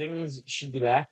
Things should be back.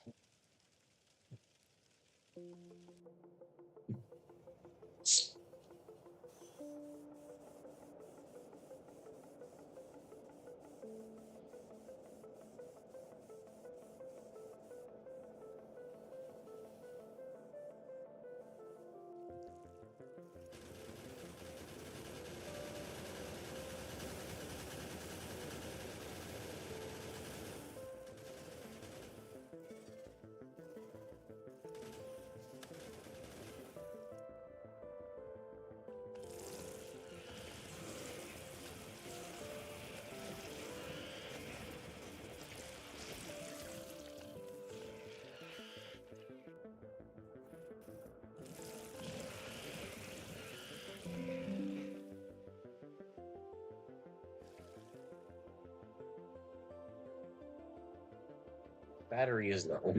Battery is low.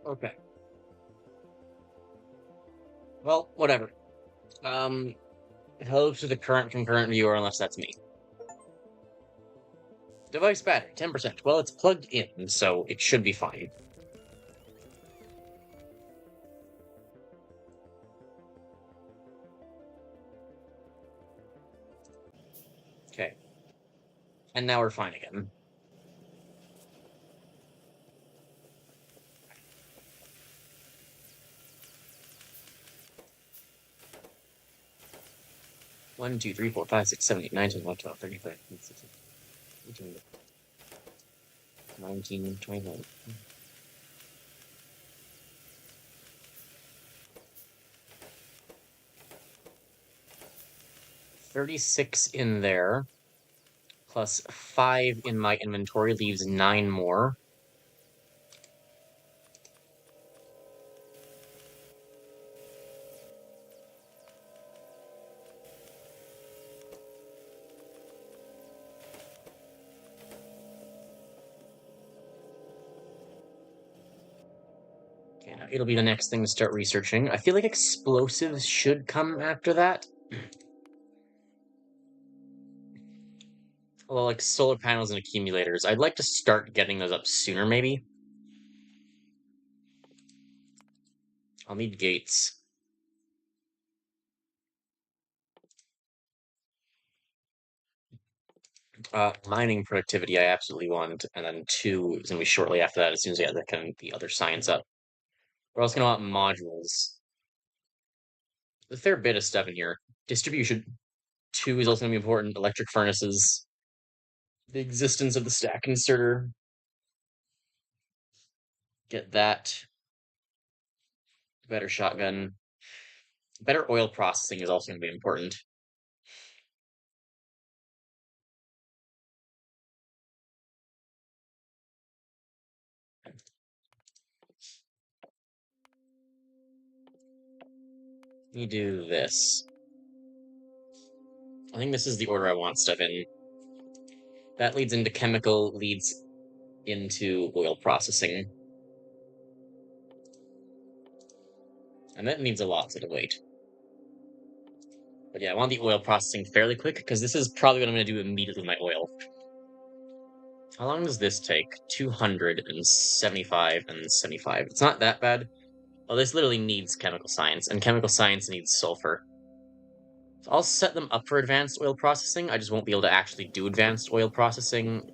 Okay. Well, whatever. Hello to the current concurrent viewer, unless that's me. Device battery, 10%. Well, it's plugged in, so it should be fine. Okay. And now we're fine again. One, 2, 3, 4, 5, 6, 7, 8, 9, 10, 11, 12, 13, 14, 15, 16, 19, 21. 36 in there, plus 5 in my inventory leaves 9 more. Okay, now it'll be the next thing to start researching. I feel like explosives should come after that. Well, like solar panels and accumulators. I'd like to start getting those up sooner, maybe. I'll need gates. Mining productivity I absolutely want, and then 2 is gonna be shortly after that, as soon as I get the other science up. We're also gonna want modules. A fair bit of stuff in here. Distribution. 2 is also gonna be important. Electric furnaces. The existence of the stack inserter. Get that. Better shotgun. Better oil processing is also gonna be important. You do this. I think this is the order I want stuff in. That leads into chemical, leads into oil processing. And that needs a lot to wait. But yeah, I want the oil processing fairly quick, because this is probably what I'm going to do immediately with my oil. How long does this take? 275 and 75. It's not that bad. Well, this literally needs chemical science, and chemical science needs sulfur. So I'll set them up for advanced oil processing. I just won't be able to actually do advanced oil processing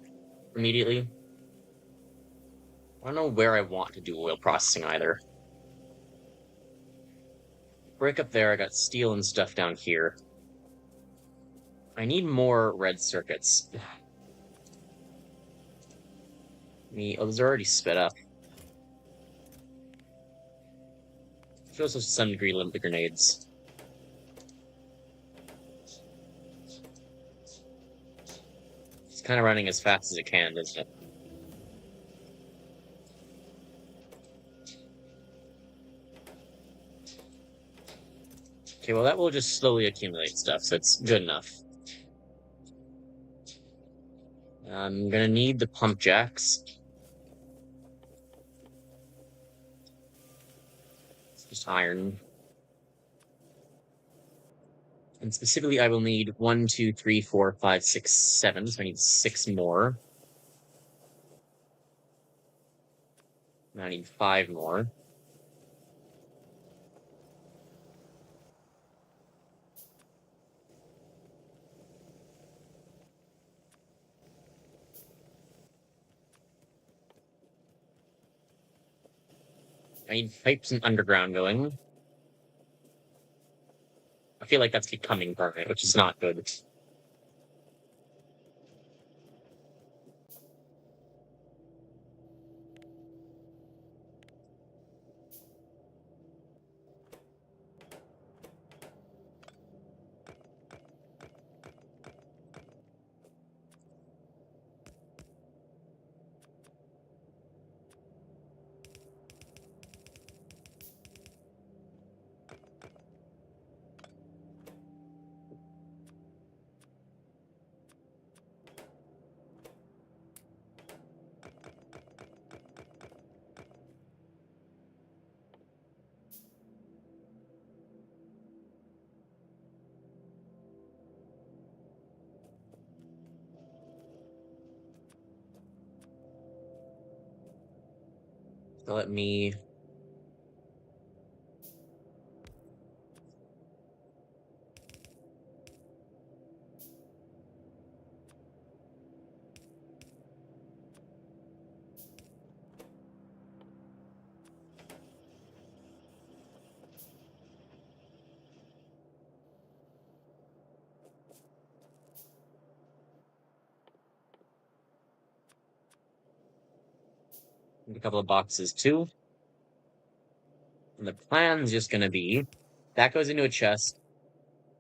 immediately. I don't know where I want to do oil processing either. Break up there, I got steel and stuff down here. I need more red circuits. those are already sped up. Should also to some degree limit the grenades. It's kind of running as fast as it can, isn't it? Okay, well that will just slowly accumulate stuff, so it's good enough. I'm gonna need the pump jacks. It's just iron. And specifically, I will need 1, 2, 3, 4, 5, 6, 7. So I need 6 more. And I need 5 more. I need pipes and underground going. I feel like that's becoming permanent, which is not good. So let me. A couple of boxes too. And the plan's just going to be that goes into a chest,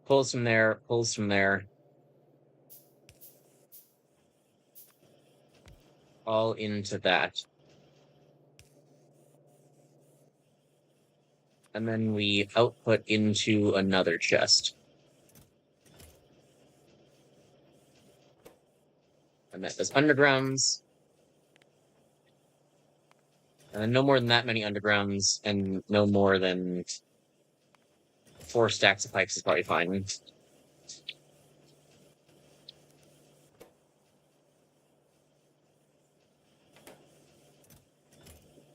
pulls from there, all into that. And then we output into another chest. And that does undergrounds. And then no more than that many undergrounds, and no more than 4 stacks of pipes is probably fine.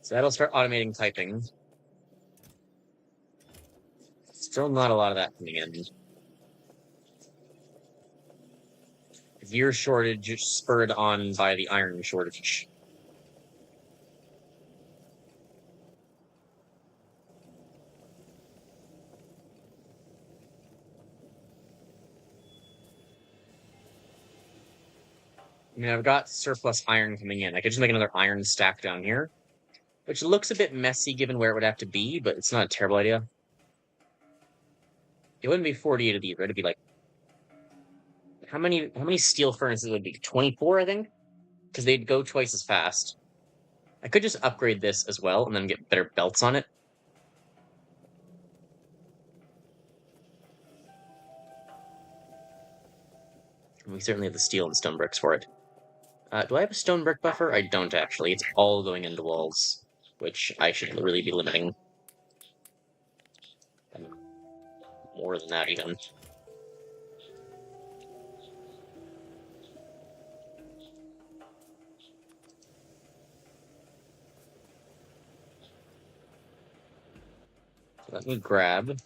So that'll start automating typing. Still not a lot of that coming in. Gear shortage spurred on by the iron shortage. I mean, I've got surplus iron coming in. I could just make another iron stack down here, which looks a bit messy given where it would have to be, but it's not a terrible idea. It wouldn't be 48 of these, right? It'd be like how many steel furnaces would be? 24, I think? Because they'd go twice as fast. I could just upgrade this as well and then get better belts on it. We certainly have the steel and stone bricks for it. Do I have a stone brick buffer? I don't actually. It's all going into walls, which I should really be limiting. More than that, even. So let me grab.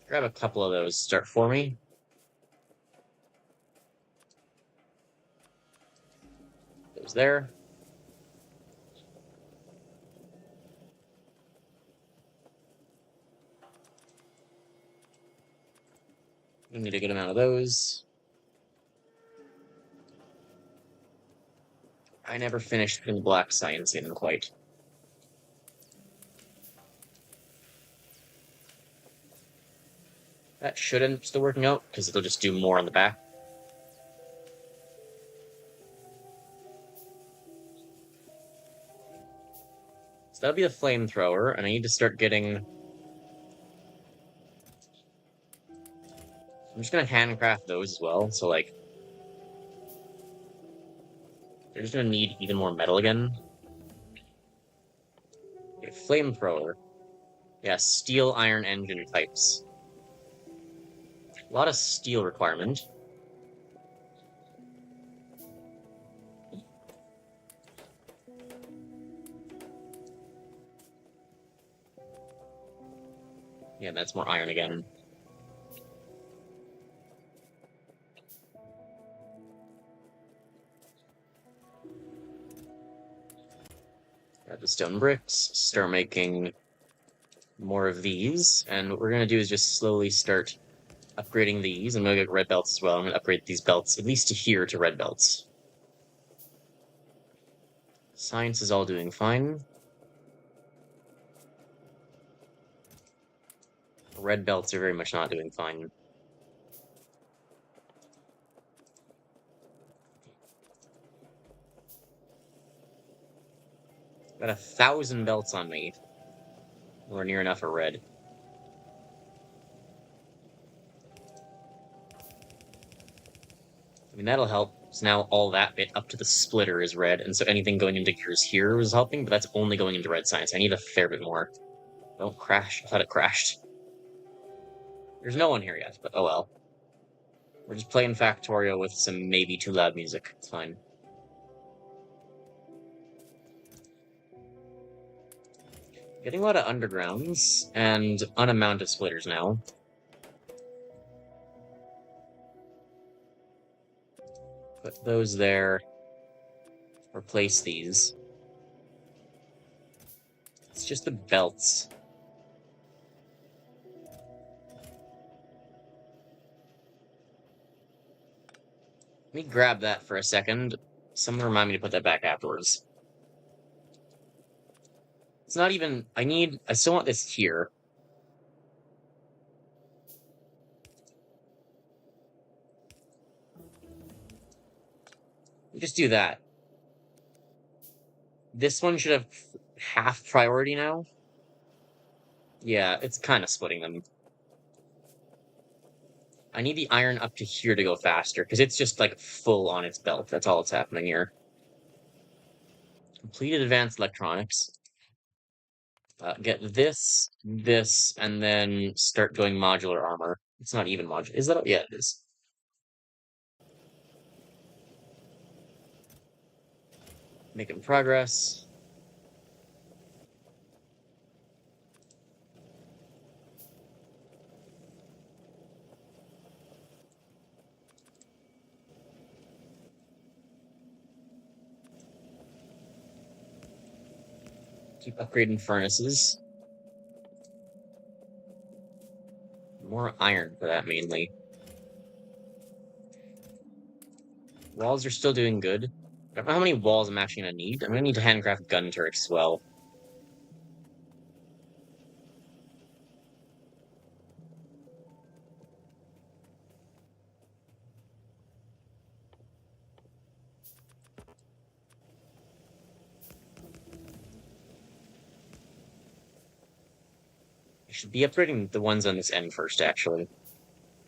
Grab a couple of those. Start for me. Those there. We need a good amount of those. I never finished putting black science in quite. That should end up still working out, because it'll just do more on the back. So that'll be the flamethrower, and I need to start getting... I'm just gonna handcraft those as well, so like... They're just gonna need even more metal again. Okay, flamethrower. Yeah, steel iron engine types. A lot of steel requirement. Yeah, that's more iron again. Grab the stone bricks, start making more of these, and what we're gonna do is just slowly start upgrading these. I'm gonna get red belts as well. I'm gonna upgrade these belts, at least to here, to red belts. Science is all doing fine. Red belts are very much not doing fine. Got 1,000 belts on me. We're near enough for red. I mean, that'll help. So now all that bit up to the splitter is red, and so anything going into gears here was helping, but that's only going into red science. I need a fair bit more. Don't crash. I thought it crashed. There's no one here yet, but oh well. We're just playing Factorio with some maybe too loud music. It's fine. Getting a lot of undergrounds and an amount of splitters now. Put those there. Replace these. It's just the belts. Let me grab that for a second. Someone remind me to put that back afterwards. It's not even... I still want this here. Just do that. This one should have half priority now. Yeah, it's kind of splitting them. I need the iron up to here to go faster, because it's just, like, full on its belt. That's all that's happening here. Completed advanced electronics. Get this, and then start going modular armor. It's not even modular. Is that? Yeah, it is. Making progress. Keep upgrading furnaces. More iron for that, mainly. Walls are still doing good. I don't know how many walls I'm actually going to need. I'm going to need to handcraft gun turrets as well. I should be upgrading the ones on this end first, actually.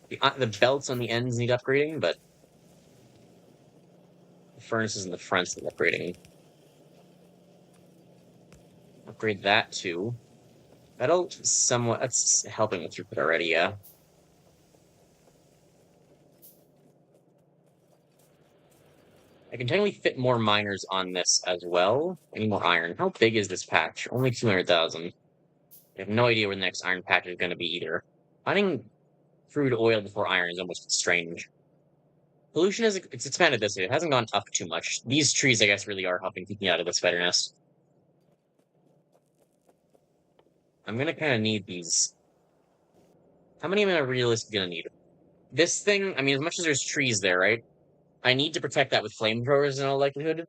The belts on the ends need upgrading, but the furnaces in the fronts need upgrading. Upgrade that too. That'll somewhat... That's helping with throughput already, yeah. I can technically fit more miners on this as well. I need more iron. How big is this patch? Only 200,000. I have no idea where the next iron patch is going to be either. Finding crude oil before iron is almost strange. Pollution it's expanded this way. It hasn't gone up too much. These trees, I guess, really are helping keep me out of the spider nest. I'm gonna kind of need these. How many am I realistically gonna need? This thing, I mean, as much as there's trees there, right? I need to protect that with flamethrowers in all likelihood.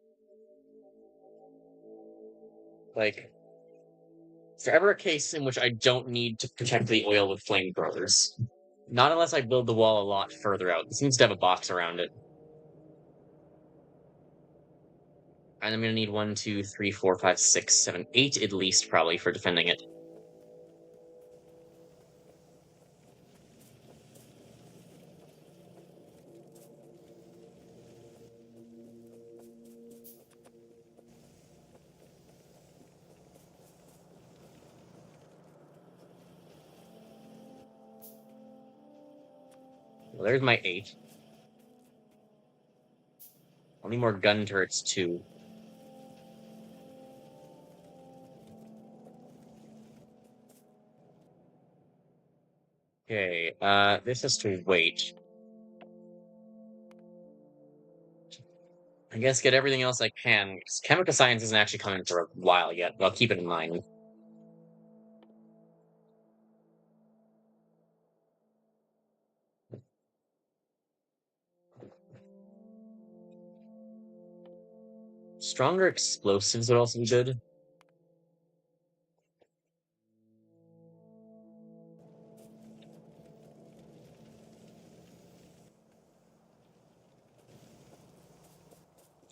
Like, is there ever a case in which I don't need to protect the oil with flamethrowers? Not unless I build the wall a lot further out. This needs to have a box around it. And I'm gonna need 1, 2, 3, 4, 5, 6, 7, 8 at least, probably, for defending it. Well, there's my 8. I'll need more gun turrets, too. Okay, this has to wait. I guess get everything else I can, because chemical science isn't actually coming for a while yet, but I'll keep it in mind. Stronger explosives would also be good.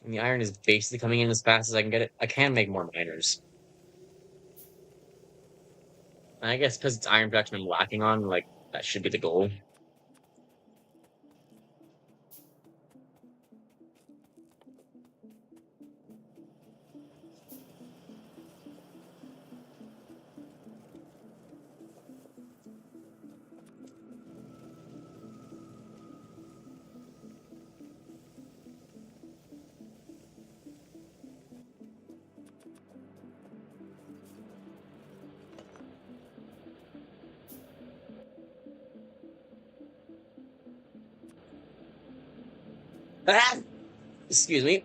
And the iron is basically coming in as fast as I can get it. I can make more miners. And I guess because it's iron production I'm lacking on, like, that should be the goal. Ah! Excuse me.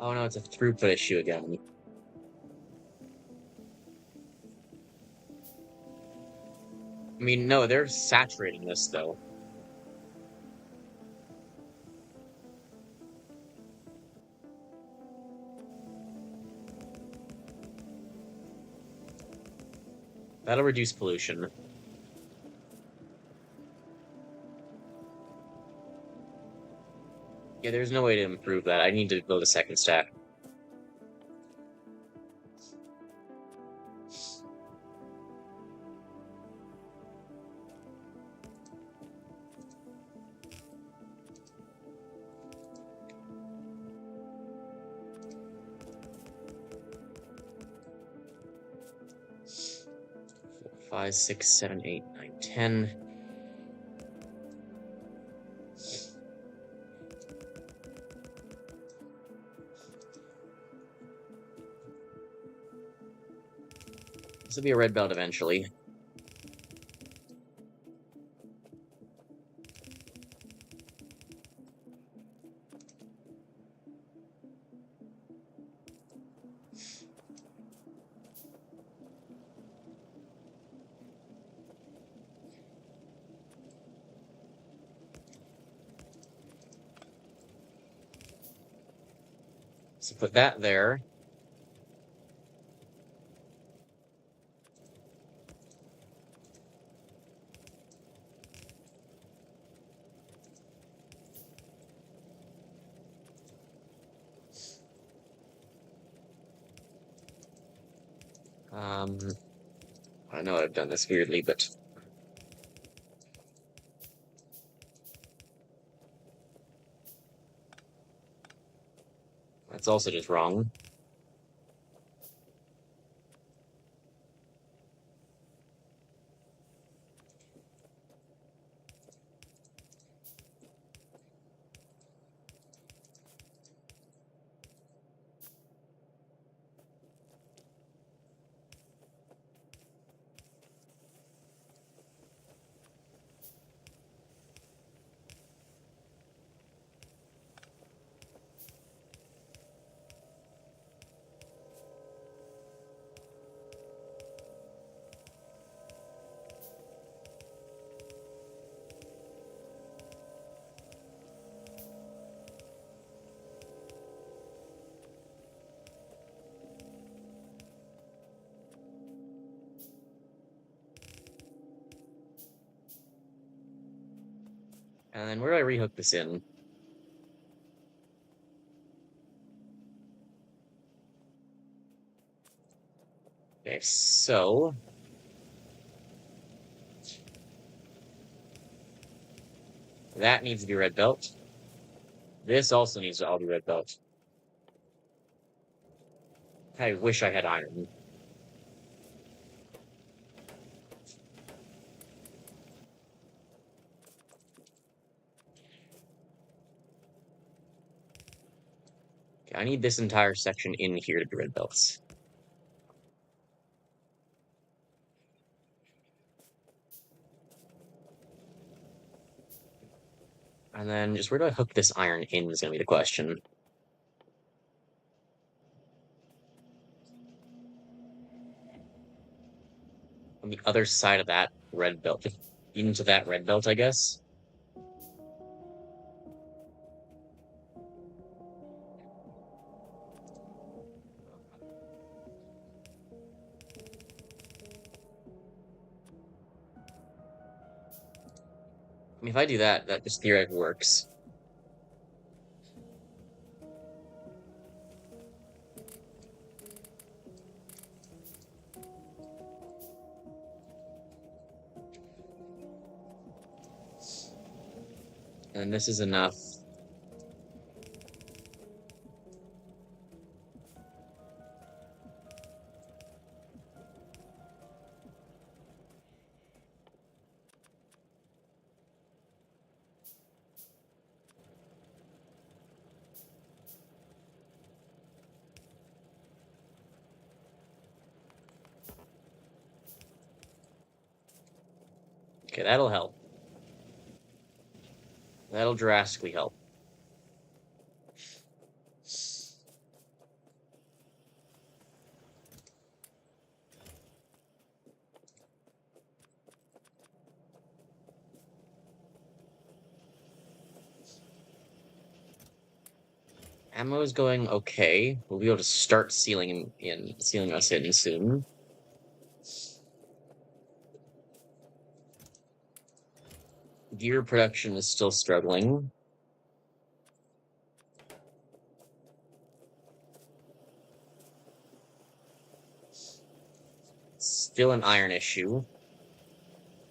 Oh no, it's a throughput issue again. I mean, no, they're saturating this, though. That'll reduce pollution. Yeah, there's no way to improve that. I need to build a second stack. Five, 6, 7, 8, 9, 10. This will be a red belt eventually. So put that there. I know I've done this weirdly, but that's also just wrong. And then where do I rehook this in? Okay, so that needs to be red belt. This also needs to all be red belt. I wish I had iron. Okay, I need this entire section in here to be red belts. And then just where do I hook this iron in is going to be the question. On the other side of that red belt. Into that red belt, I guess. I mean, if I do that, that just theoretically works. And this is enough. Okay, that'll help. That'll drastically help. Ammo is going okay. We'll be able to start sealing us in soon. Gear production is still struggling. Still an iron issue.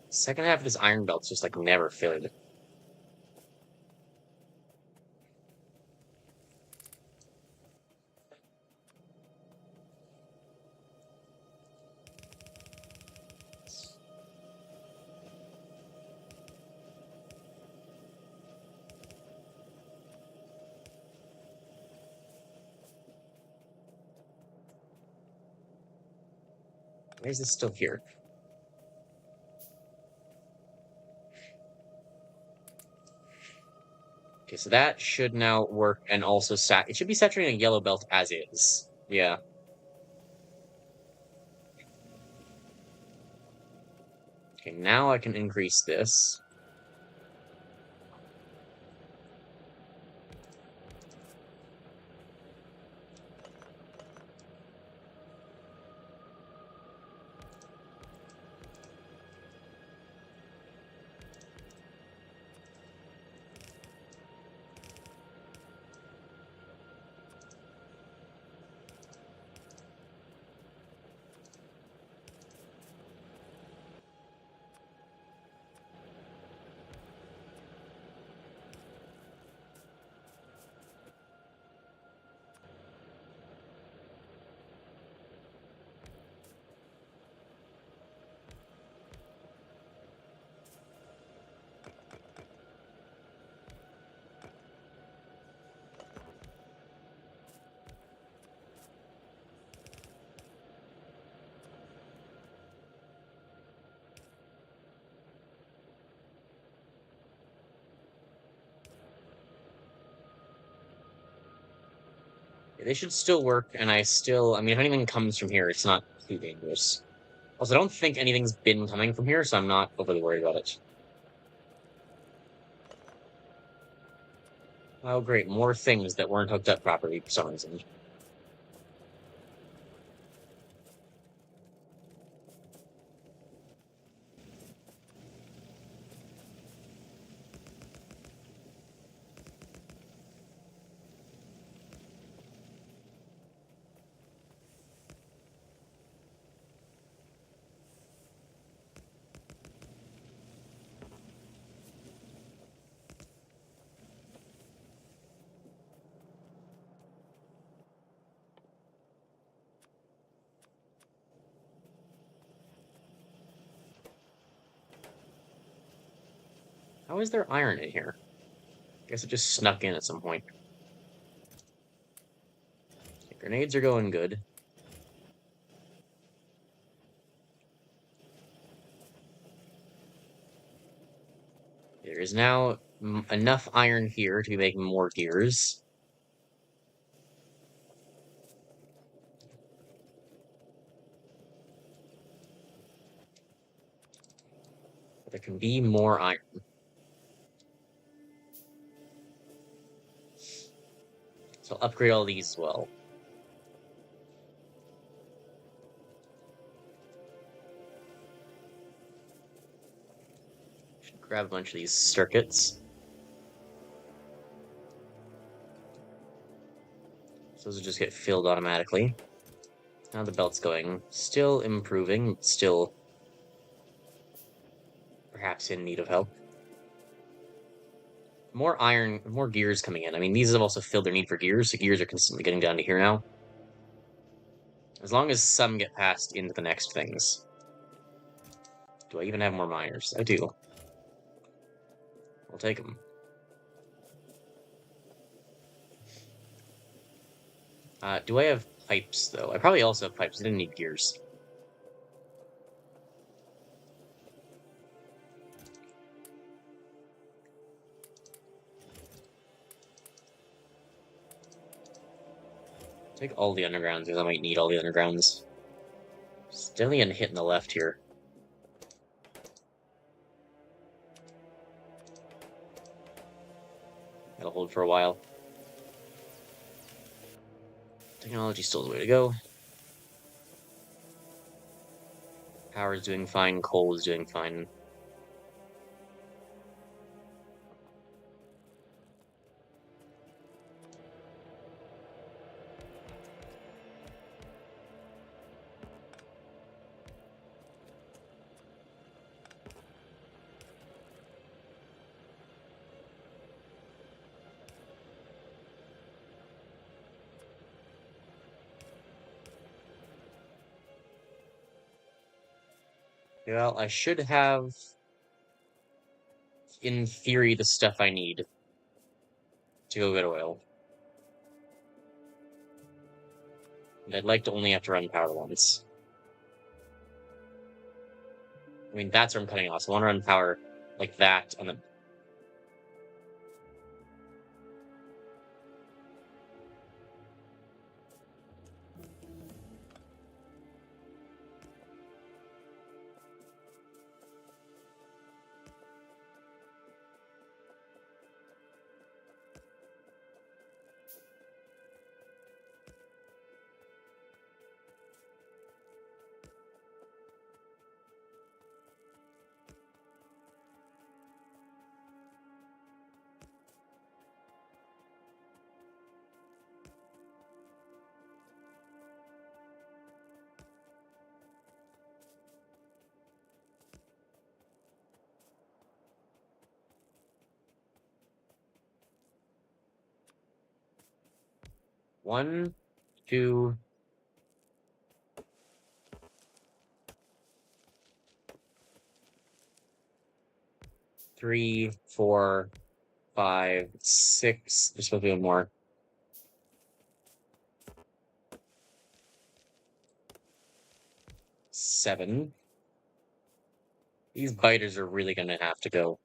Second half of this iron belt's just like never filled. Why is this still here? Okay, so that should now work and also it should be saturating a yellow belt as is. Yeah. Okay, now I can increase this. They should still work, and I mean, if anything comes from here, it's not too dangerous. Also, I don't think anything's been coming from here, so I'm not overly worried about it. Oh, great, more things that weren't hooked up properly for some reason. How is there iron in here? I guess it just snuck in at some point. Okay, grenades are going good. There is now enough iron here to be making more gears. But there can be more iron. So I'll upgrade all these as well. Should grab a bunch of these circuits. So those will just get filled automatically. Now the belt's going. Still improving, still perhaps in need of help. More iron, more gears coming in. I mean, these have also filled their need for gears, so gears are consistently getting down to here now. As long as some get passed into the next things. Do I even have more miners? I do. I'll take them. Do I have pipes, though? I probably also have pipes. I didn't need gears. Take all the undergrounds, because I might need all the undergrounds. It's definitely getting hit in the left here. That'll hold for a while. Technology still the way to go. Power is doing fine. Coal is doing fine. Well, I should have, in theory, the stuff I need to go get oil. And I'd like to only have to run power once. I mean, that's where I'm cutting off. So I want to run power like that on the... One, two... 3, 4, 5, 6. There's supposed to be one more. 7. These biters are really going to have to go.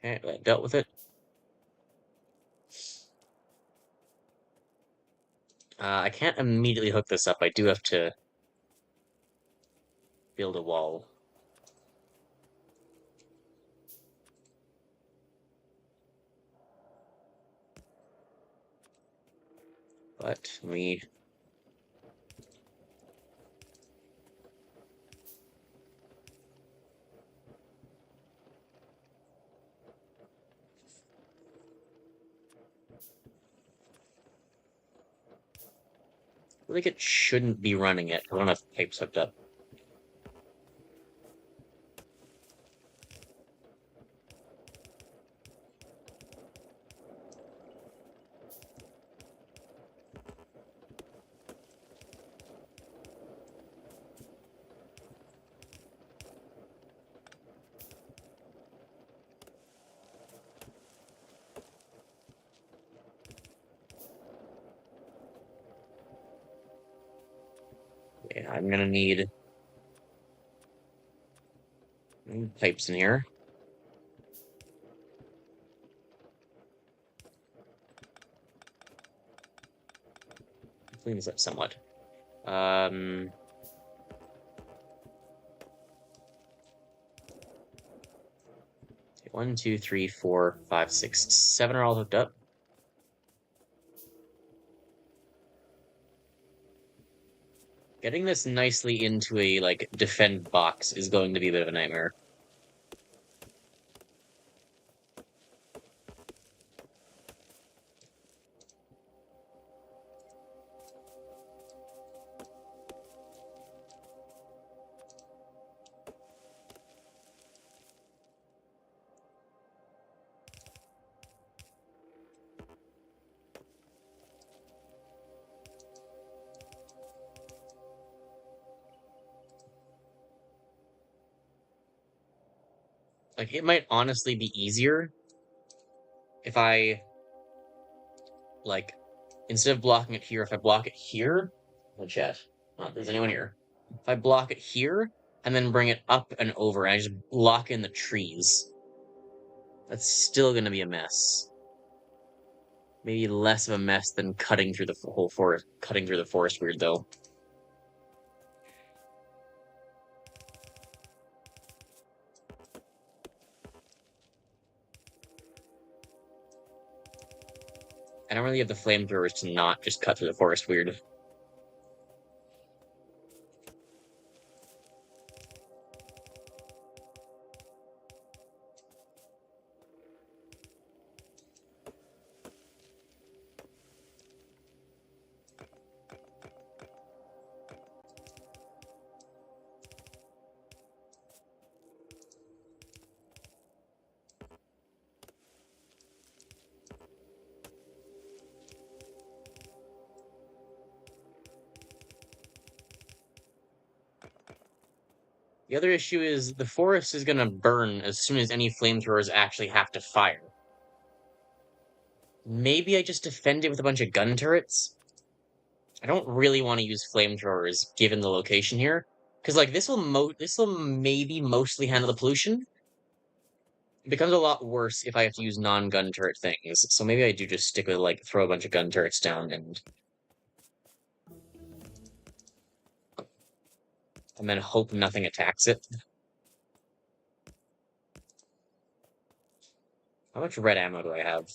Okay, I dealt with it. I can't immediately hook this up. I do have to build a wall. But we... feel like it shouldn't be running it. I don't have pipes hooked up. Okay, I'm gonna need pipes in here. Clean this up somewhat. One, two, three, four, five, six, seven are all hooked up. Getting this nicely into a, like, defend box is going to be a bit of a nightmare. Like, it might honestly be easier if I, like, instead of blocking it here, if I block it here, oh, chat. There's anyone here? If I block it here and then bring it up and over, and I just block in the trees, that's still gonna be a mess. Maybe less of a mess than cutting through the whole forest. Cutting through the forest weird though. I don't really have the flamethrowers to not just cut through the forest weird. The other issue is the forest is gonna burn as soon as any flamethrowers actually have to fire. Maybe I just defend it with a bunch of gun turrets? I don't really want to use flamethrowers given the location here, because like this will maybe mostly handle the pollution. It becomes a lot worse if I have to use non-gun turret things. So maybe I do just stick with like throw a bunch of gun turrets down and then hope nothing attacks it. How much red ammo do I have?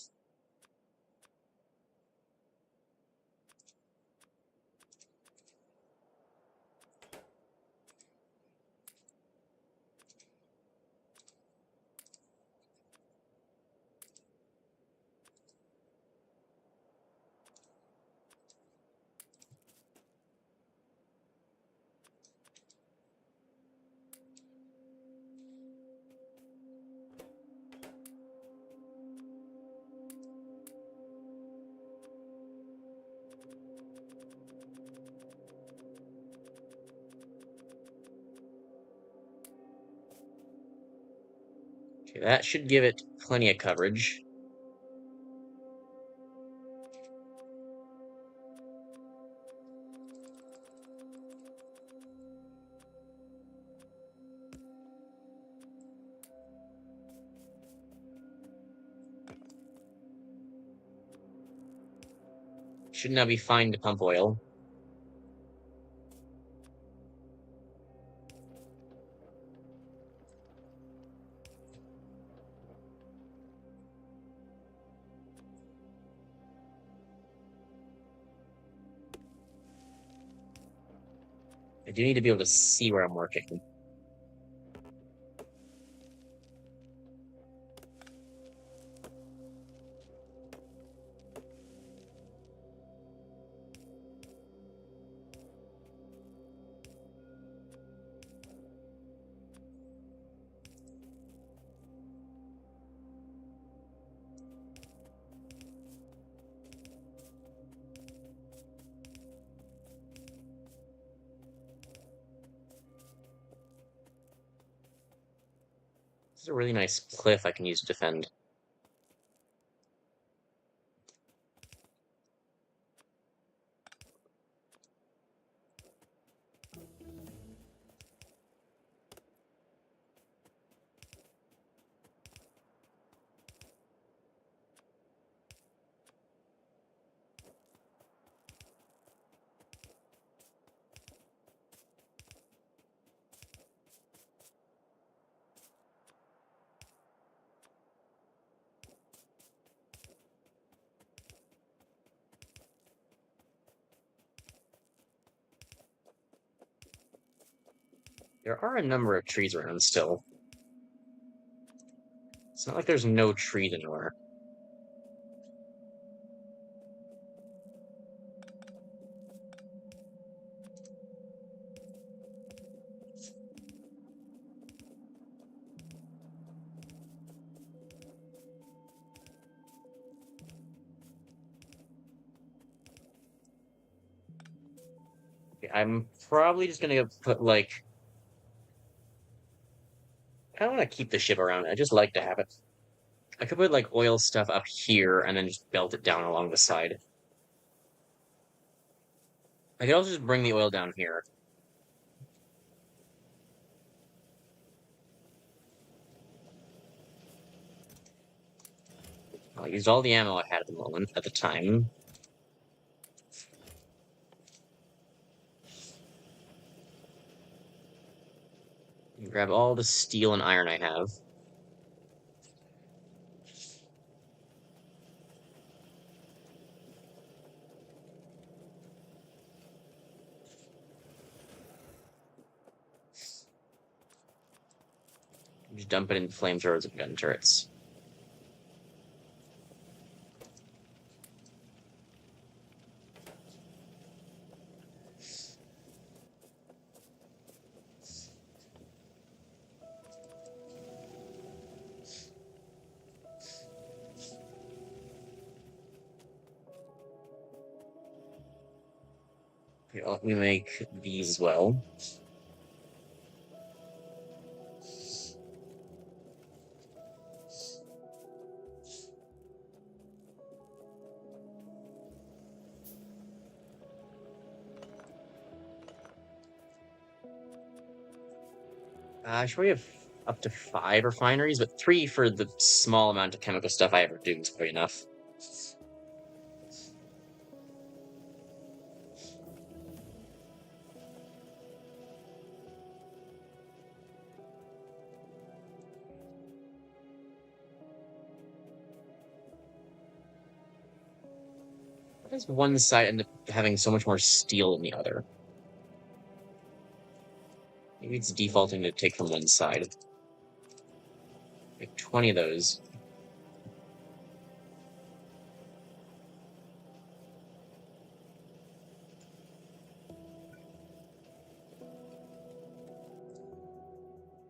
Okay, that should give it plenty of coverage. Should now be fine to pump oil. I do need to be able to see where I'm working. It's a really nice cliff I can use to defend. There are a number of trees around still. It's not like there's no trees anywhere. Okay, I'm probably just gonna put like I don't want to keep the ship around. I just like to have it. I could put like oil stuff up here and then just belt it down along the side. I could also just bring the oil down here. I used all the ammo I had at the moment, at the time. Grab all the steel and iron I have. Just dump it in flamethrowers and gun turrets. Okay, let me make these as well. I should probably have up to 5 refineries, but 3 for the small amount of chemical stuff I ever do is probably enough. Why does one side end up having so much more steel than the other? Maybe it's defaulting to take from one side. Like 20 of those.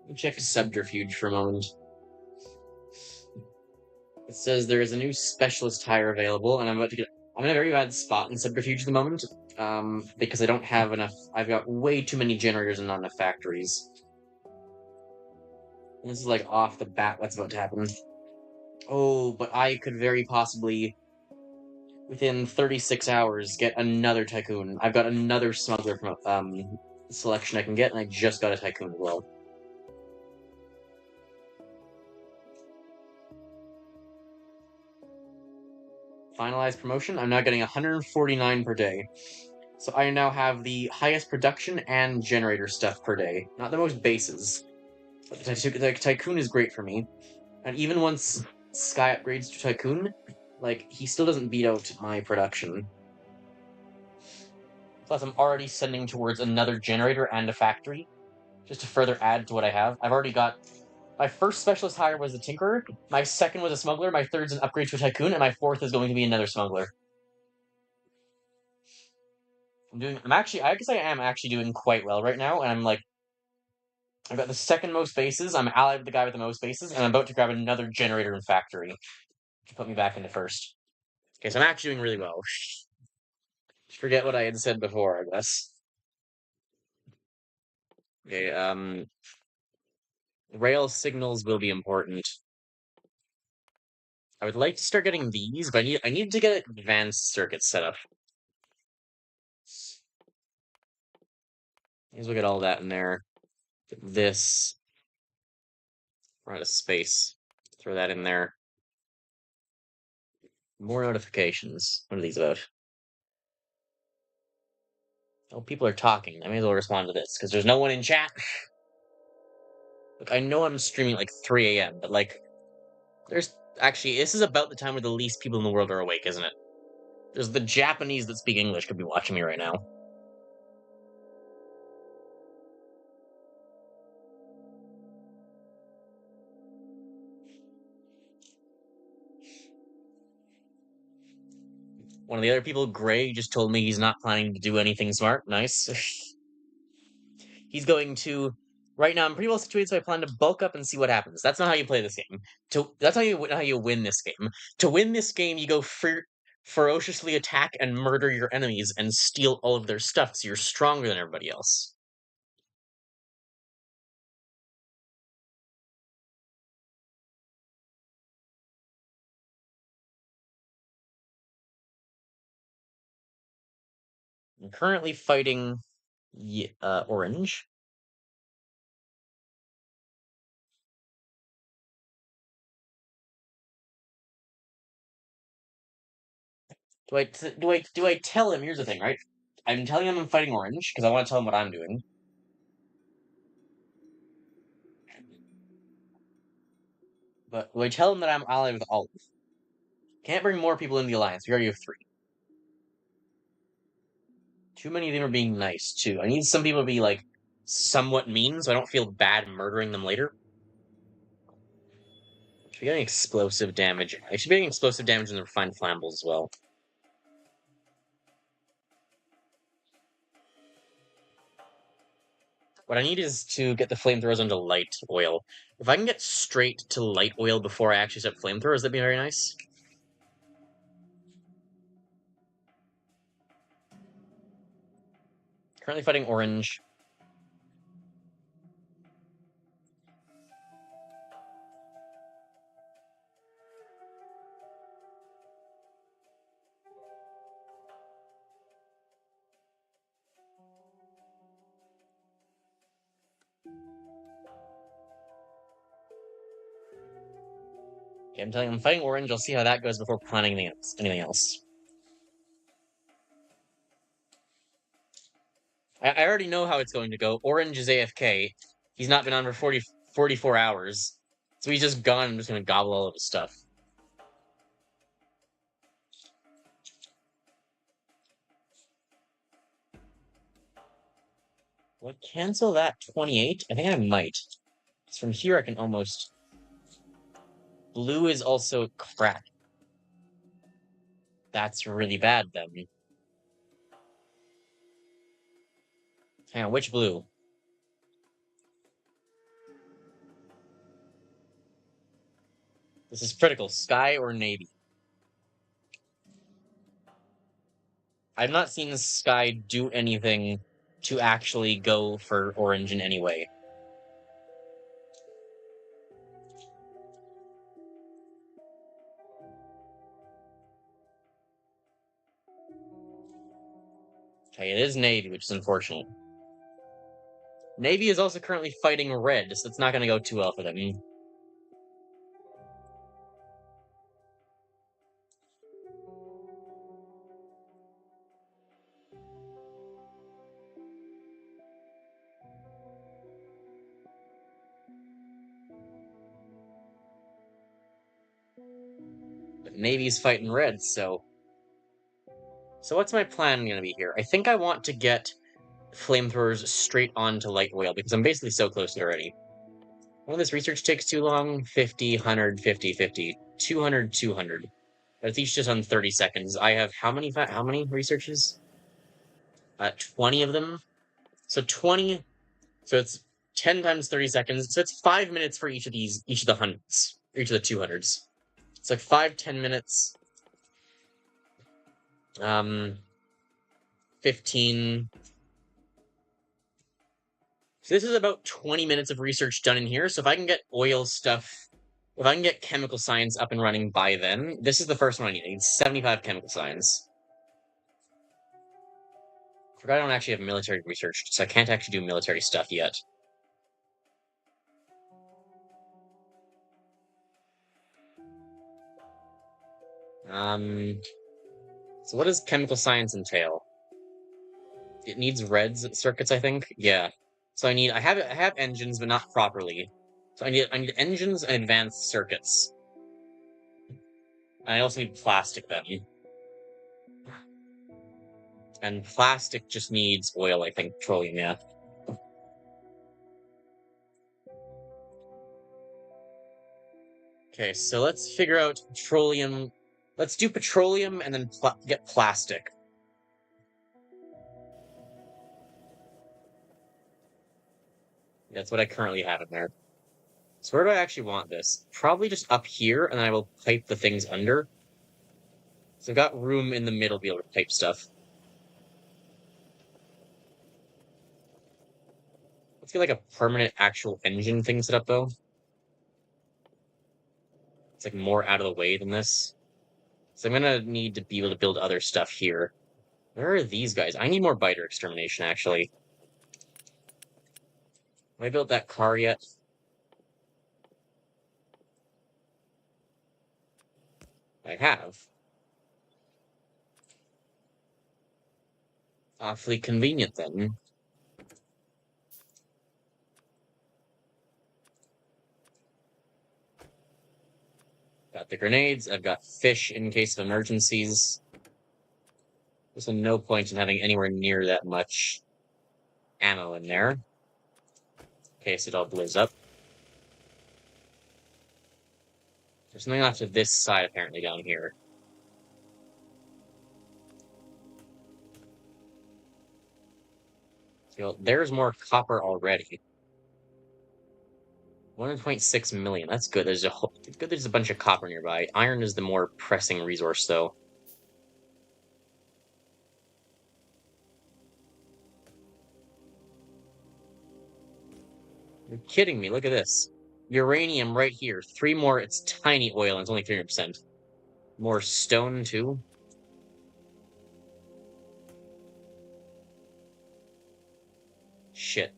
Let me check subterfuge for a moment. It says there is a new specialist hire available, and I'm in a very bad spot in subterfuge at the moment, because I don't have enough. I've got way too many generators and not enough factories. And this is like off the bat what's about to happen. Oh, but I could very possibly, within 36 hours, get another tycoon. I've got another smuggler from selection I can get, and I just got a tycoon as well. Finalized promotion. I'm now getting 149 per day. So I now have the highest production and generator stuff per day. Not the most bases. But the Tycoon is great for me. And even once Sky upgrades to Tycoon, like, he still doesn't beat out my production. Plus, I'm already sending towards another generator and a factory, just to further add to what I have. I've already got... My first specialist hire was a Tinkerer, my second was a Smuggler, my third's an upgrade to a Tycoon, and my fourth is going to be another Smuggler. I guess I am actually doing quite well right now, and I'm like, I've got the second most bases, I'm allied with the guy with the most bases, and I'm about to grab another generator and factory to put me back into first. Okay, so I'm actually doing really well. Forget what I had said before, I guess. Okay, Rail signals will be important. I would like to start getting these, but I need to get advanced circuits set up. Let's look at all that in there. This. We're out of space. Throw that in there. More notifications. What are these about? Oh, people are talking. I may as well respond to this because there's no one in chat. Look, I know I'm streaming at like 3 a.m., but like, there's actually, this is about the time where the least people in the world are awake, isn't it? There's the Japanese that speak English could be watching me right now. One of the other people, Gray, just told me he's not planning to do anything smart. Nice. He's going to. Right now, I'm pretty well situated, so I plan to bulk up and see what happens. That's not how you play this game. That's how you win this game. To win this game, you go ferociously attack and murder your enemies and steal all of their stuff, so you're stronger than everybody else. I'm currently fighting Orange. Do I tell him? Here's the thing, right? I'm telling him I'm fighting Orange because I want to tell him what I'm doing. But do I tell him that I'm allied with Olive? Can't bring more people in the alliance. We already have 3. Too many of them are being nice too. I need some people to be like somewhat mean, so I don't feel bad murdering them later. Should be getting explosive damage. I should be getting explosive damage in the refined flammables as well. What I need is to get the flamethrowers onto light oil. If I can get straight to light oil before I actually set flamethrowers, that'd be very nice. Currently fighting Orange. Okay, I'm telling you, I'm fighting Orange. I'll see how that goes before planning anything else. I already know how it's going to go. Orange is AFK. He's not been on for 44 hours. So he's just gone. I'm just going to gobble all of his stuff. Will I cancel that 28? I think I might. Because from here I can almost... Blue is also crap. That's really bad then. Hang on, which blue? This is critical. Sky or navy? I've not seen Sky do anything to actually go for orange in any way. Okay, it is navy, which is unfortunate. Navy is also currently fighting red, so it's not going to go too well for them. But Navy's fighting red, so... So what's my plan going to be here? I think I want to get flamethrowers straight onto light oil, because I'm basically so close to it already. Well, this research takes too long. 50, 100, 50, 50, 200, 200. But it's each just on 30 seconds. I have how many researches? 20 of them. So 20, so it's 10 times 30 seconds. So it's 5 minutes for each of the hundreds, each of the 200s. It's like 5-10 minutes. 15, So this is about 20 minutes of research done in here. So if I can get oil stuff, if I can get chemical science up and running by then, this is the first one I need. I need 75 chemical science. Forgot I don't actually have military research, so I can't actually do military stuff yet. So what does chemical science entail? It needs reds circuits, I think. Yeah. So I have engines, but not properly. So I need engines and advanced circuits. And I also need plastic then. And plastic just needs oil, I think, petroleum, yeah. Okay, so let's figure out petroleum. Let's do petroleum and then get plastic. That's what I currently have in there. So where do I actually want this? Probably just up here, and then I will pipe the things under. So I've got room in the middle to be able to pipe stuff. Let's get like a permanent actual engine thing set up though. It's like more out of the way than this. So I'm gonna need to be able to build other stuff here. Where are these guys? I need more biter extermination actually. Have I built that car yet? I have. Awfully convenient then. Got the grenades. I've got fish in case of emergencies. There's no point in having anywhere near that much ammo in there. In case it all blows up. There's something off to this side apparently down here. So there's more copper already. 1.6 million. That's good. It's good there's a bunch of copper nearby. Iron is the more pressing resource though. You're kidding me. Look at this. Uranium right here. 3 more. It's tiny oil and it's only 300%. More stone too. Shit.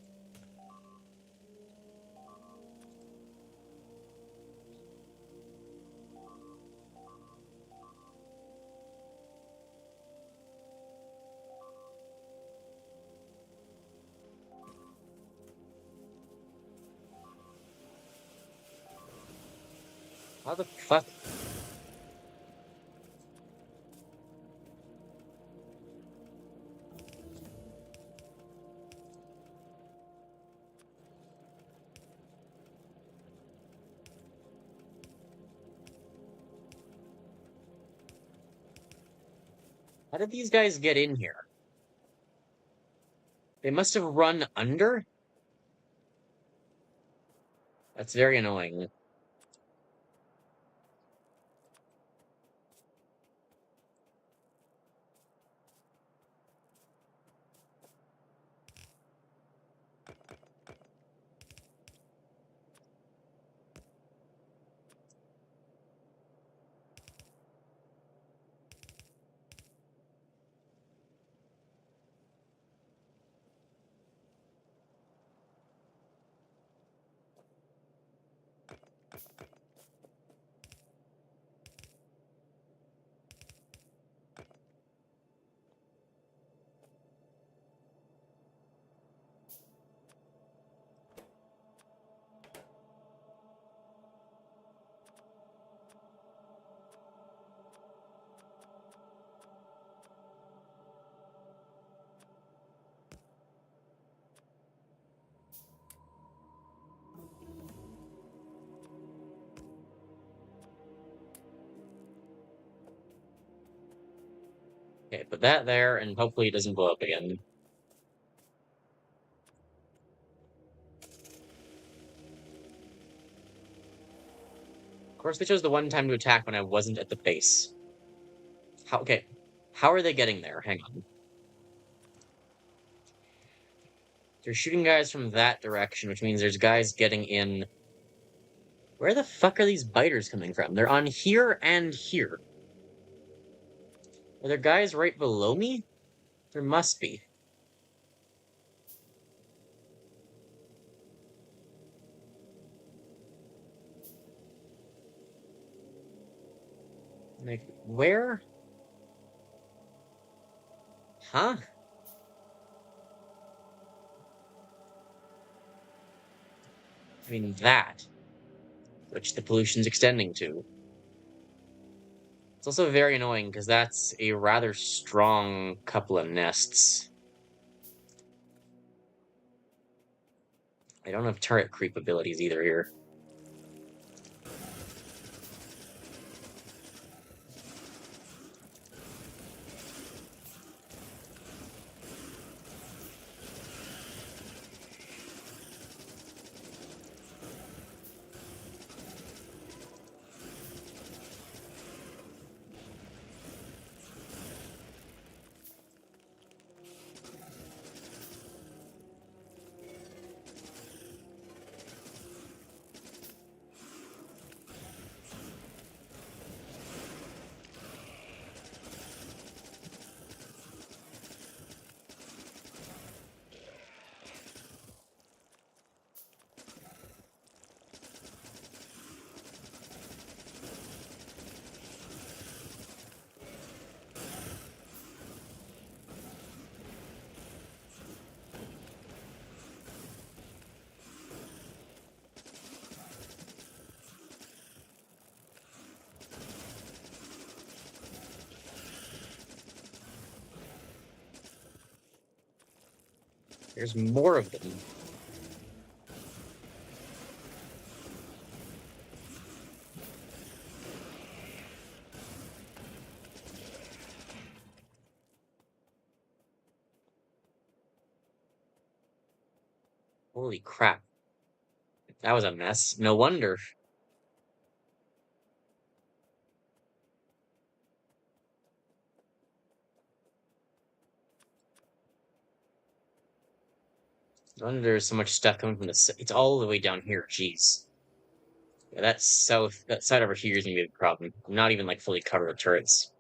How the fuck? How did these guys get in here? They must have run under? That's very annoying. Okay, put that there, and hopefully it doesn't blow up again. Of course, they chose the one time to attack when I wasn't at the base. Okay, how are they getting there? Hang on. They're shooting guys from that direction, which means there's guys getting in. Where the fuck are these biters coming from? They're on here and here. Are there guys right below me? There must be. Like, where? Huh? I mean, that, which the pollution's extending to. It's also very annoying because that's a rather strong couple of nests. I don't have turret creep abilities either here. There's more of them. Holy crap. That was a mess. No wonder. No wonder there's so much stuff coming from the. It's all the way down here. Jeez. Yeah, that side over here is gonna be the problem. I'm not even like fully covered with turrets.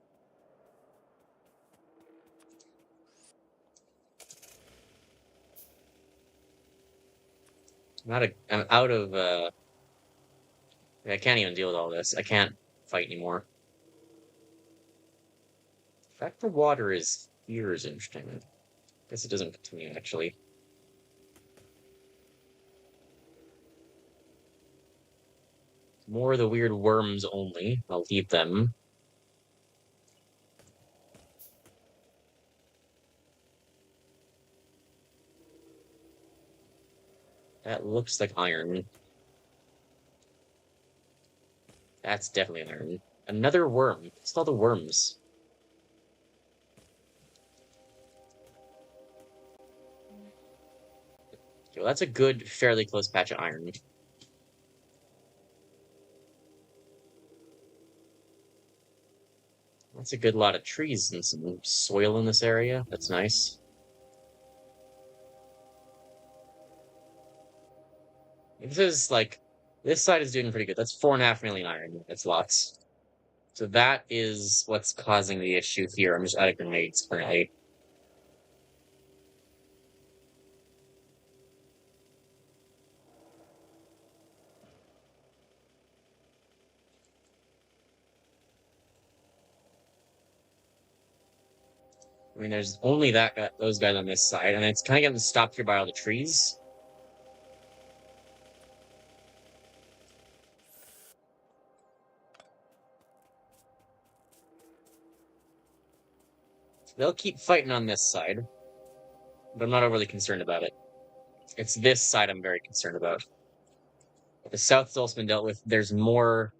I'm out of I can't even deal with all this. I can't fight anymore. The fact the water is here is interesting. I guess it doesn't continue actually. More of the weird worms only. I'll leave them. That looks like iron. That's definitely iron. Another worm. It's all the worms. Okay, well, that's a good, fairly close patch of iron. That's a good lot of trees and some soil in this area. That's nice. This is like, this side is doing pretty good. That's 4.5 million iron. That's lots. So that is what's causing the issue here. I'm just out of grenades currently. I mean, there's only those guys on this side, and it's kind of getting stopped here by all the trees. They'll keep fighting on this side, but I'm not overly concerned about it. It's this side I'm very concerned about. The south's also been dealt with. There's more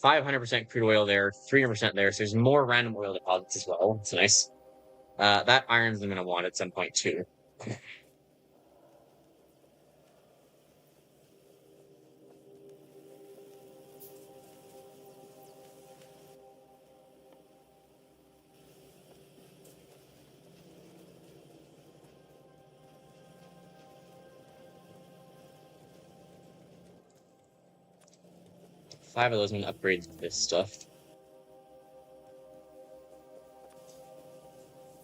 500% crude oil there, 300% there, so there's more random oil deposits as well. It's nice. That iron's I'm going to want at some point too. 5 of those, I'm gonna upgrade this stuff.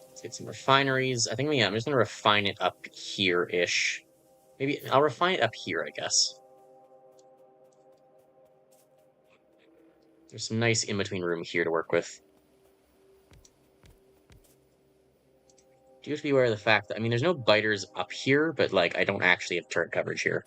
Let's get some refineries. I think, yeah, I'm just gonna refine it up here-ish. Maybe I'll refine it up here, I guess. There's some nice in-between room here to work with. Do you have to be aware of the fact that, I mean, there's no biters up here, but, like, I don't actually have turret coverage here.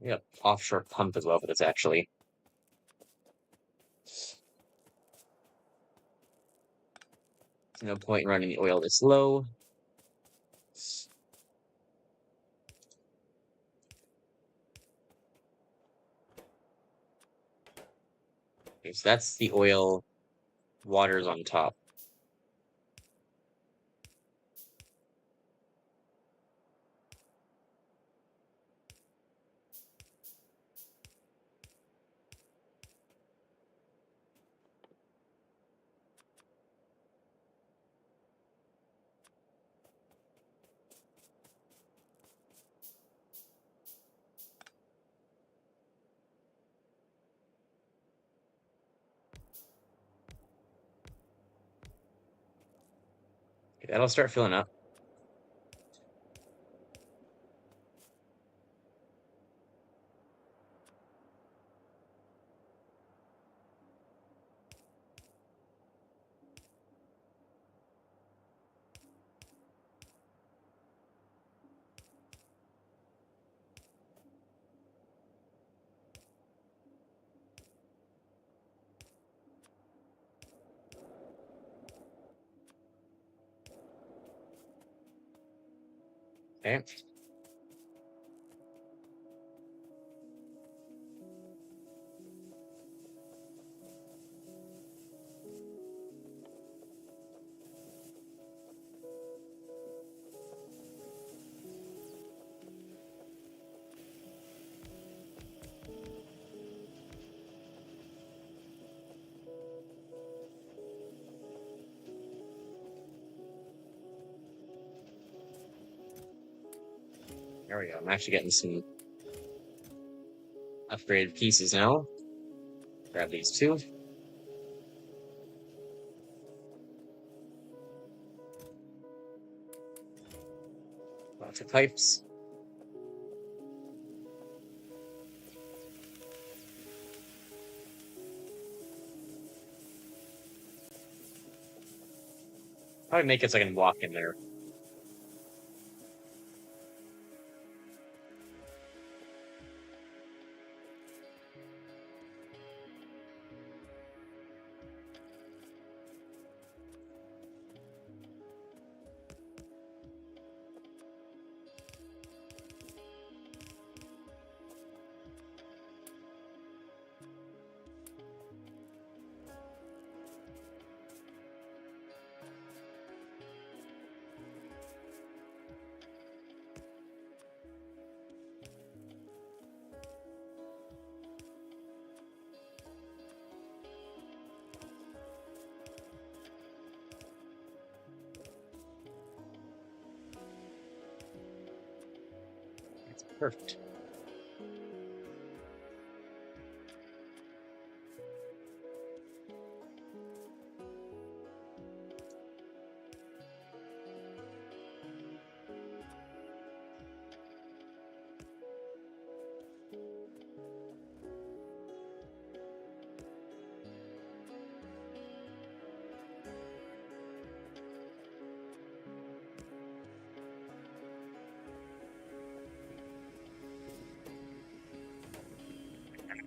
Yep, offshore pump as well, but it's actually... There's no point in running the oil this low. Okay, so that's the oil. Water's on top. Okay, that'll start filling up. Okay. There we go. I'm actually getting some upgraded pieces now. Grab these two. Lots of pipes. Probably make it so I can walk in there. It's perfect.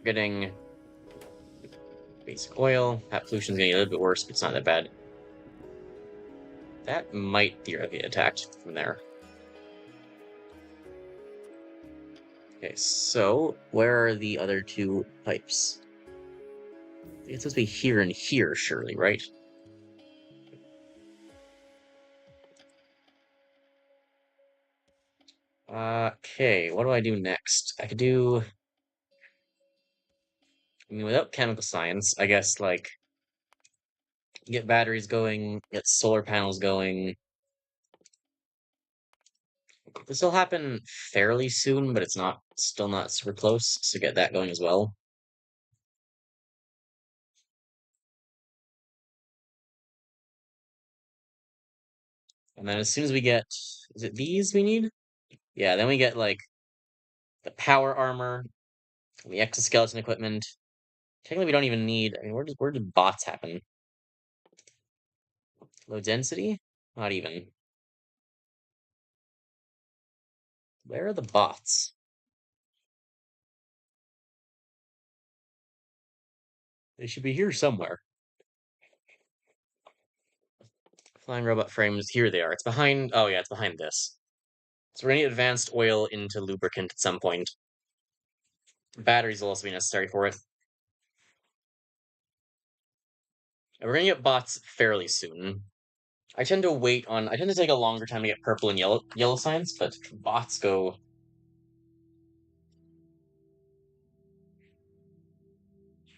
Getting basic oil. That pollution's getting a little bit worse, but it's not that bad. That might theoretically get attacked from there. Okay, so where are the other two pipes? It's supposed to be here and here, surely, right? Okay, what do I do next? I could do... I mean, without chemical science, I guess, like, get batteries going, get solar panels going. This will happen fairly soon, but it's not still not super close, so get that going as well. And then as soon as we get, is it these we need? Yeah, then we get like the power armor, the exoskeleton equipment. Technically, we don't even need. I mean, where did bots happen? Low density? Not even. Where are the bots? They should be here somewhere. Flying robot frames. Here they are. It's behind. Oh yeah, it's behind this. So we're gonna need advanced oil into lubricant at some point. Batteries will also be necessary for it. And we're gonna get bots fairly soon. I tend to wait on. I tend to take a longer time to get purple and yellow science, but bots go.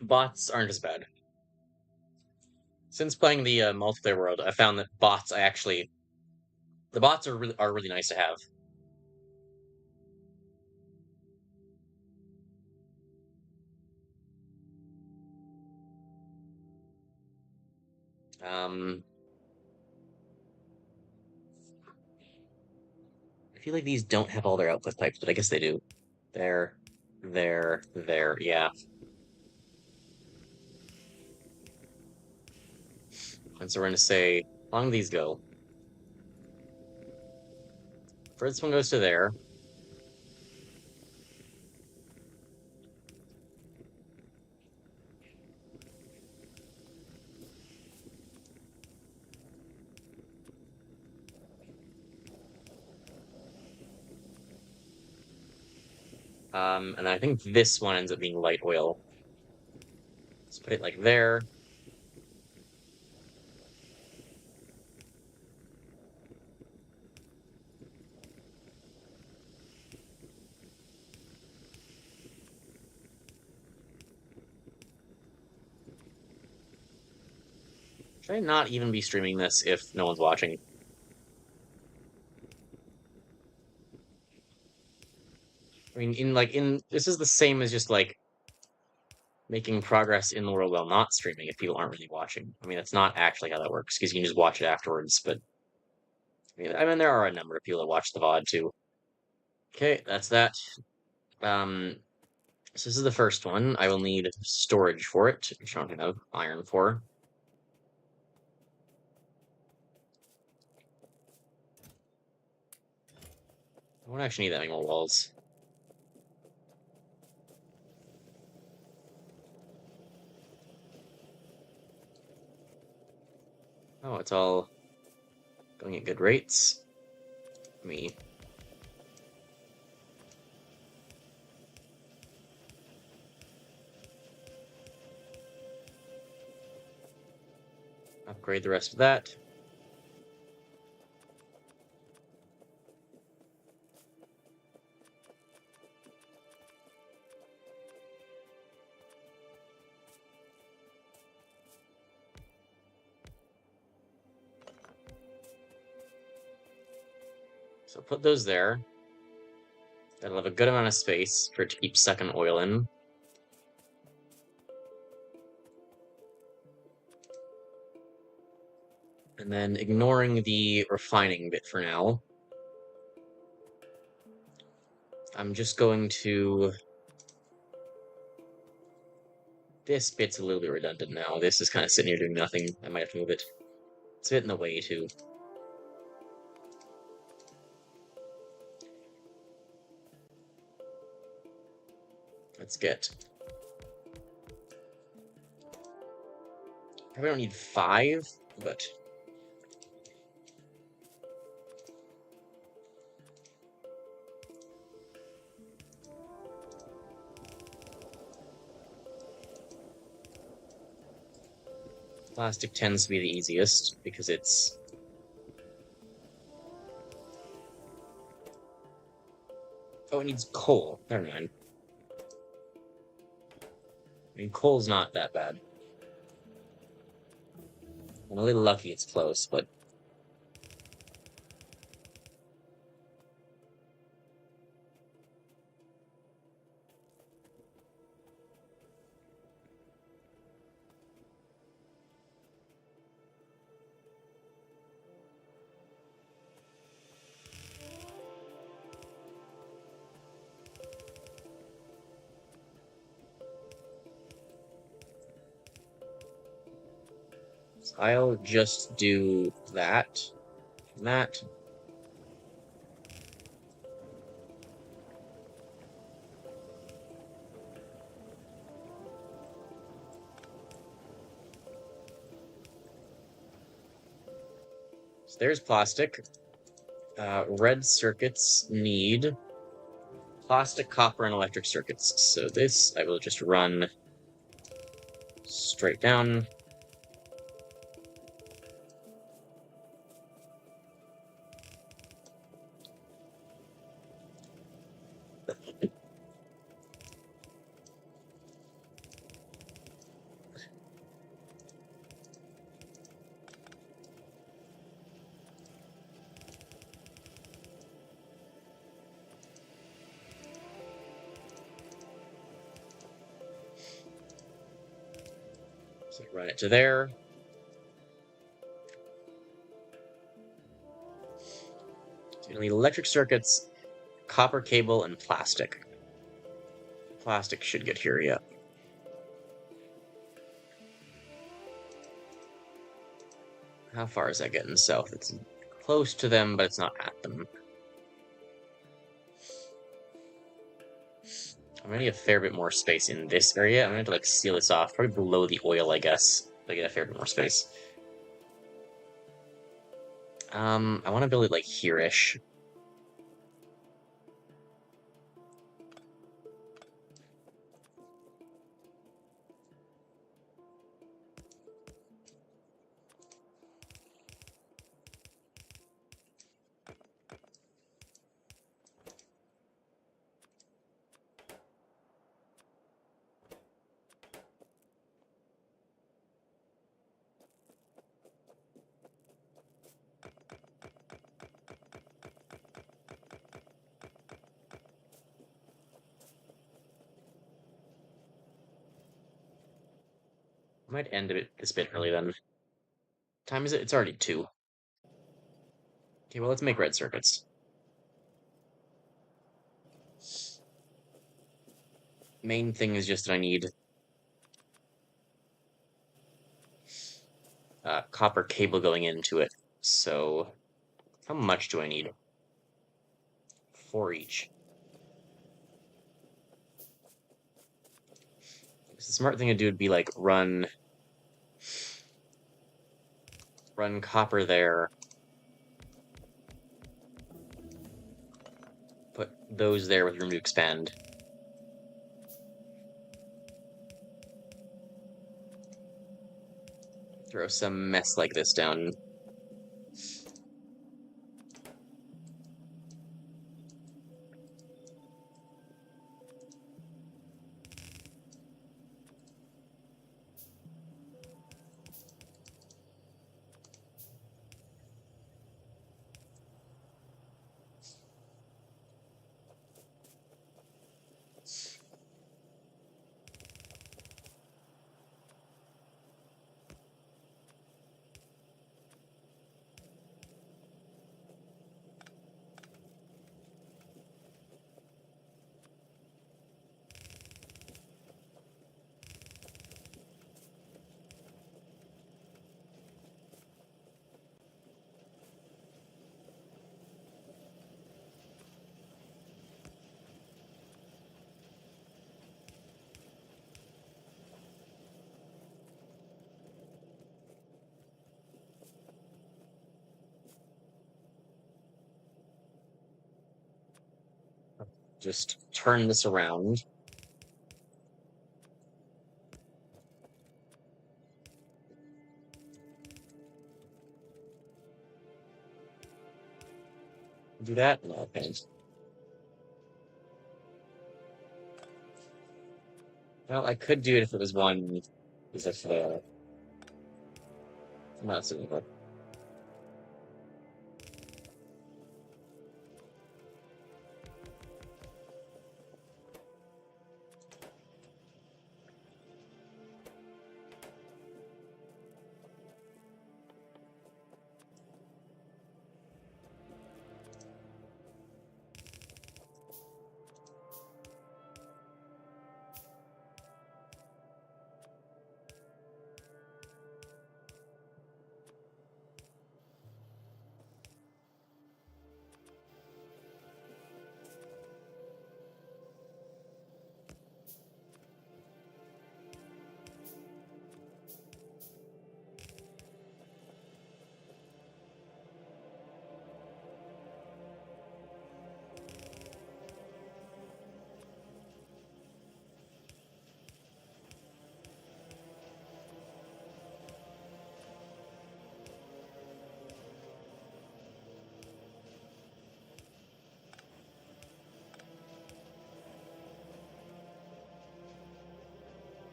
Bots aren't as bad. Since playing the multiplayer world, I found that bots. The bots are really nice to have. Um, I feel like these don't have all their output types, but I guess they do. There, there. Yeah. And so we're gonna say, how long do these go? First one goes to there. And I think this one ends up being light oil. Let's put it like there. Should I not even be streaming this if no one's watching? I mean, in this is the same as just like making progress in the world while not streaming if people aren't really watching. I mean, that's not actually how that works because you can just watch it afterwards. But I mean, there are a number of people that watch the VOD too. Okay, that's that. Um, so this is the first one. I will need storage for it, which I don't have iron for. I won't actually need that many more walls. Oh, it's all going at good rates. Me. Upgrade the rest of that. So put those there. That'll have a good amount of space for it to keep sucking oil in. And then ignoring the refining bit for now, I'm just going to... This bit's a little bit redundant now. This is kind of sitting here doing nothing. I might have to move it. It's a bit in the way, too. Let's get... Probably don't need 5, but... Plastic tends to be the easiest because it's... Oh, it needs coal. Never mind. I mean, coal's not that bad. I'm a little lucky it's close, but... I'll just do that. That. So there's plastic. Red circuits need plastic, copper, and electric circuits. So this I will just run straight down. So run it to there. So you'll need electric circuits, copper cable, and plastic. Plastic should get here, yeah. How far is that getting south? It's close to them, but it's not at them. I'm gonna need a fair bit more space in this area. I'm gonna have to like seal this off, probably below the oil, I guess. To get a fair bit more space. I want to build it like here-ish. I might end this bit early then. Time is it? It's already 2. Okay, well, let's make red circuits. Main thing is just that I need copper cable going into it. So, how much do I need? 4 each. The smart thing to do would be like run copper there. Put those there with room to expand. Throw some mess like this down. Just turn this around. do that? No, okay. Well, I could do it if it was one. Is if I'm not seeing it.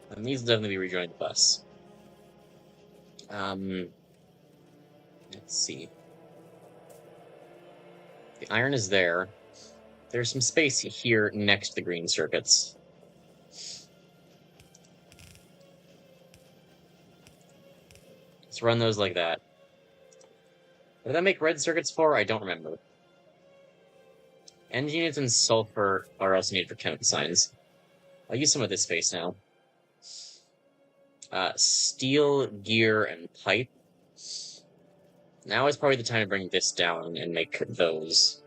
It needs to definitely be rejoining the bus. Let's see. The iron is there. There's some space here next to the green circuits. Let's run those like that. What did that make red circuits for? I don't remember. Energy units and sulfur are also needed for chemical signs. I'll use some of this space now. Steel, gear, and pipe. Now is probably the time to bring this down and make those.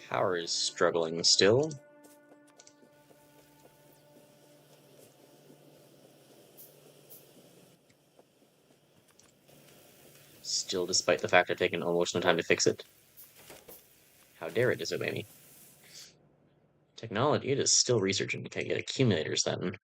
Power is struggling still. Still, despite the fact I've taken almost no time to fix it. How dare it disobey me? Technology, it is still researching. Okay, get accumulators then.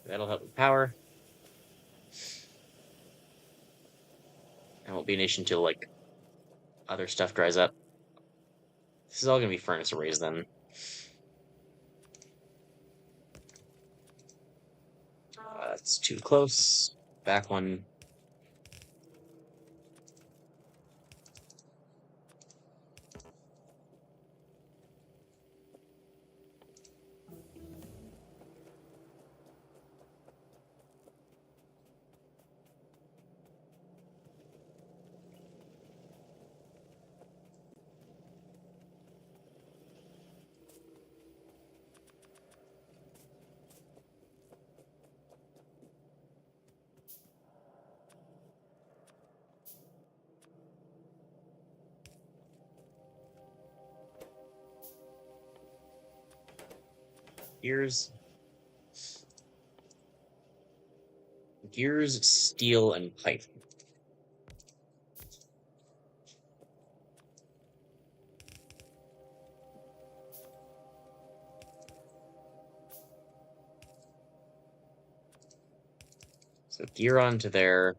That'll help with power. I won't be a nation till, like, other stuff dries up. This is all gonna be furnace arrays then. It's too close. Back one. Gears. Gears, steel, and pipe. So gear onto there.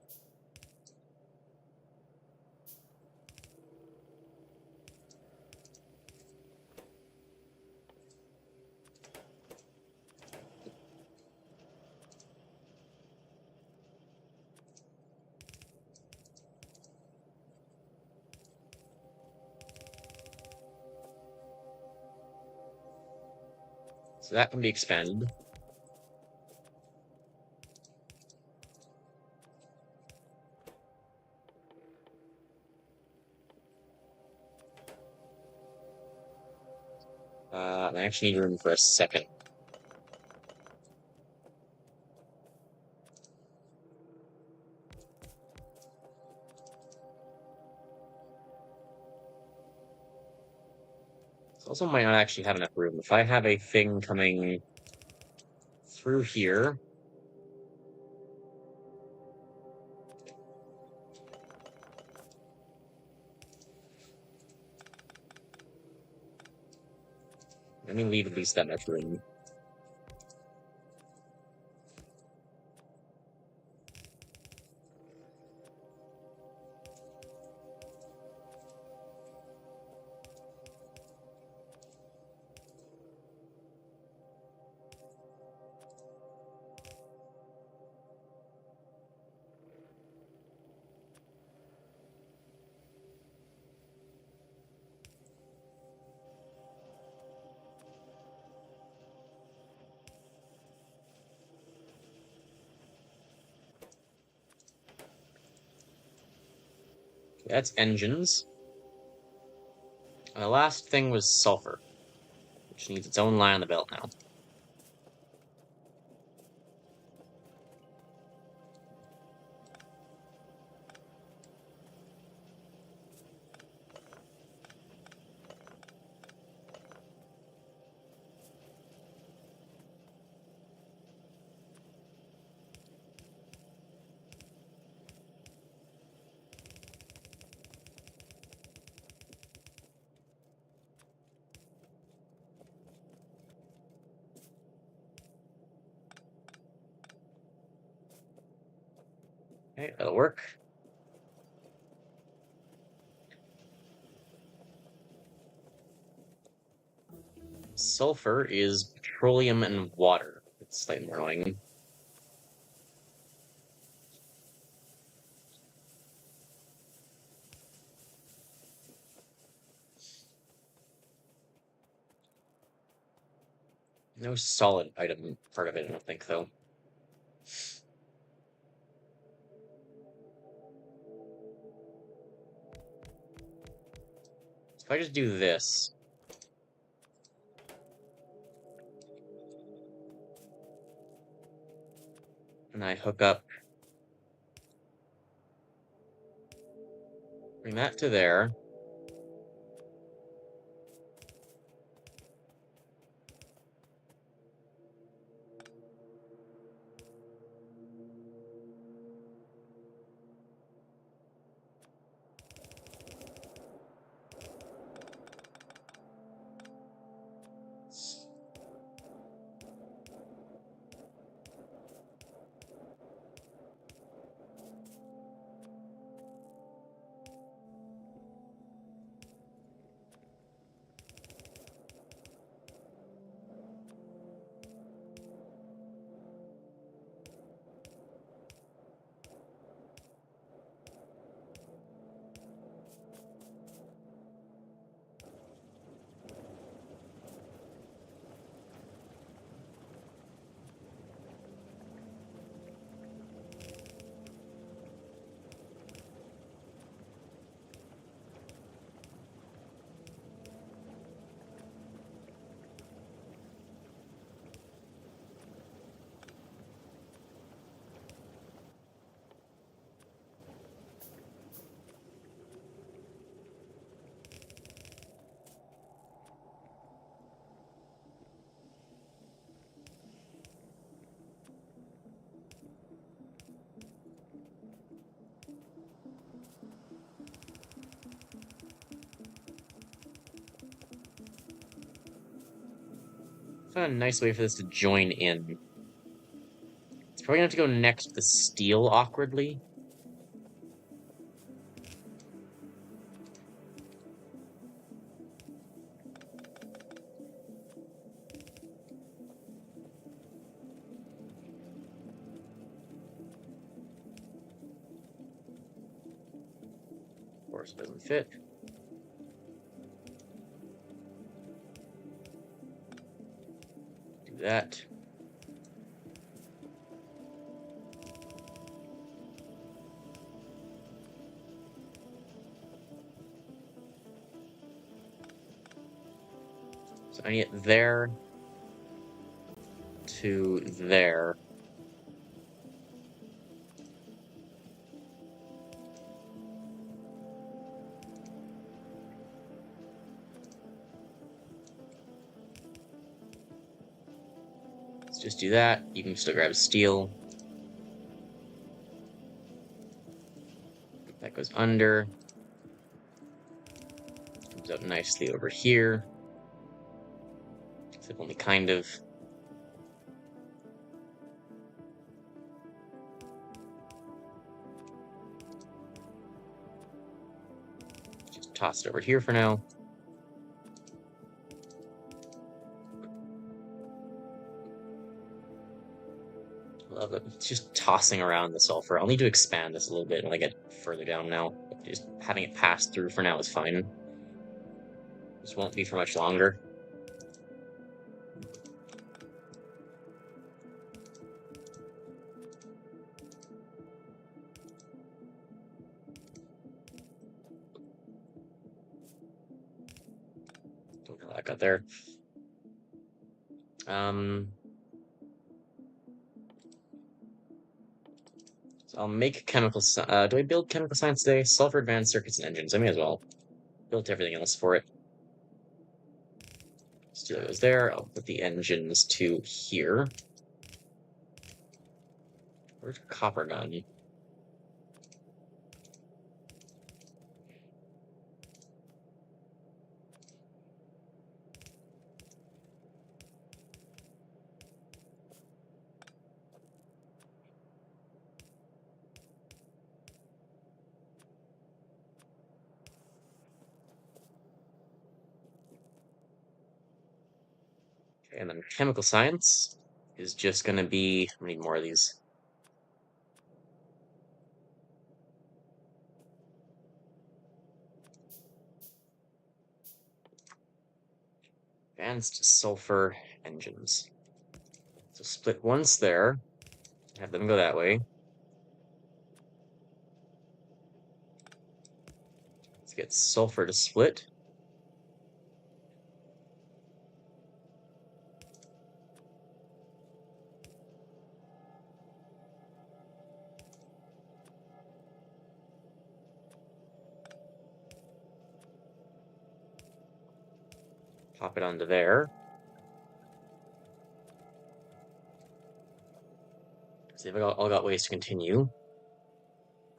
So that can be expended. I actually need room for a second. This also might not actually have enough room. If I have a thing coming through here, let me leave at least that much room. Okay, that's engines. And the last thing was sulfur, which needs its own line on the belt now. Okay, that'll work. Sulfur is petroleum and water. It's slightly more annoying. No solid item part of it, I don't think, though. If I just do this, and I hook up, bring that to there. Find a nice way for this to join in. It's probably gonna have to go next to the steel awkwardly. Of course, it doesn't fit. Do that. So I need it there to there. Let's just do that. You can still grab steel. That goes under. Comes out nicely over here. Except only kind of. Just toss it over here for now. Love it. It's just tossing around the sulfur. I'll need to expand this a little bit when I get further down now. Just having it pass through for now is fine. This won't be for much longer. Don't know how that got there. So I'll make chemical. Do I build chemical science today? Sulfur advanced circuits and engines. I may as well. Built everything else for it. Steel goes there. I'll put the engines to here. Where's copper gun? Okay, and then chemical science is just going to be. I need more of these. Advanced sulfur engines. So split once there. Have them go that way. Let's get sulfur to split. Pop it onto there. So they've all got ways to continue.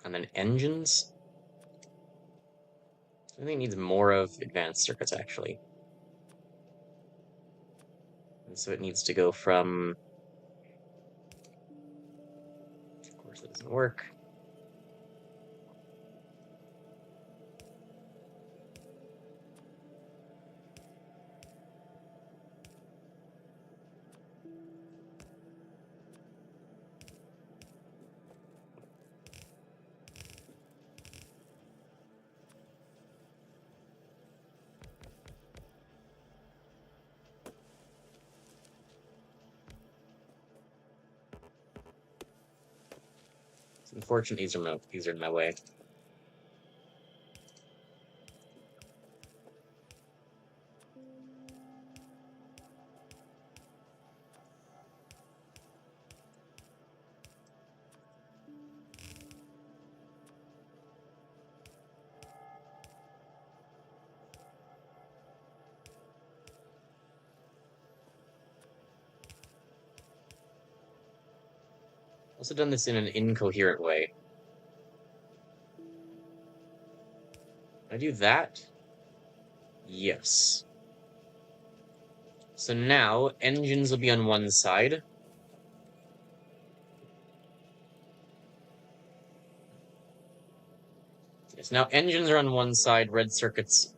And then engines. I think it needs more of advanced circuits, actually. And so it needs to go from... Of course, that doesn't work. It's unfortunate these are in my way. Also done this in an incoherent way. Can I do that? Yes. So now engines will be on one side. Yes, now engines are on one side, red circuits.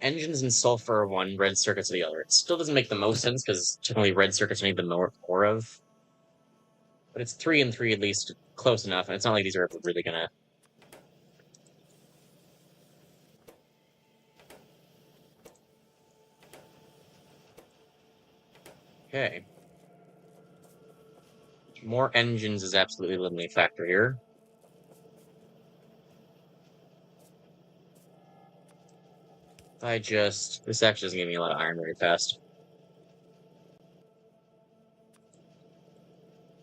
Engines and sulfur are one, red circuits are the other. It still doesn't make the most sense because generally red circuits are need the more of. But it's 3 and 3 at least, close enough, and it's not like these are ever really gonna. Okay. More engines is absolutely a limiting factor here. This actually doesn't give me a lot of iron very fast.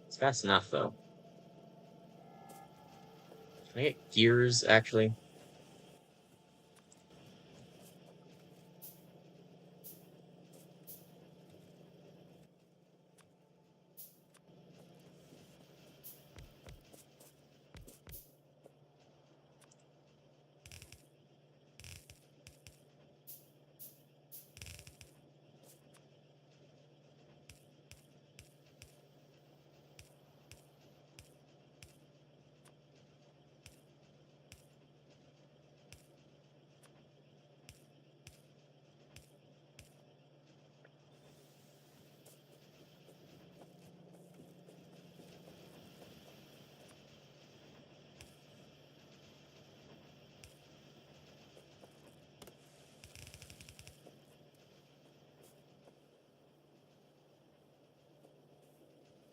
It's fast enough, though. Can I get gears, actually?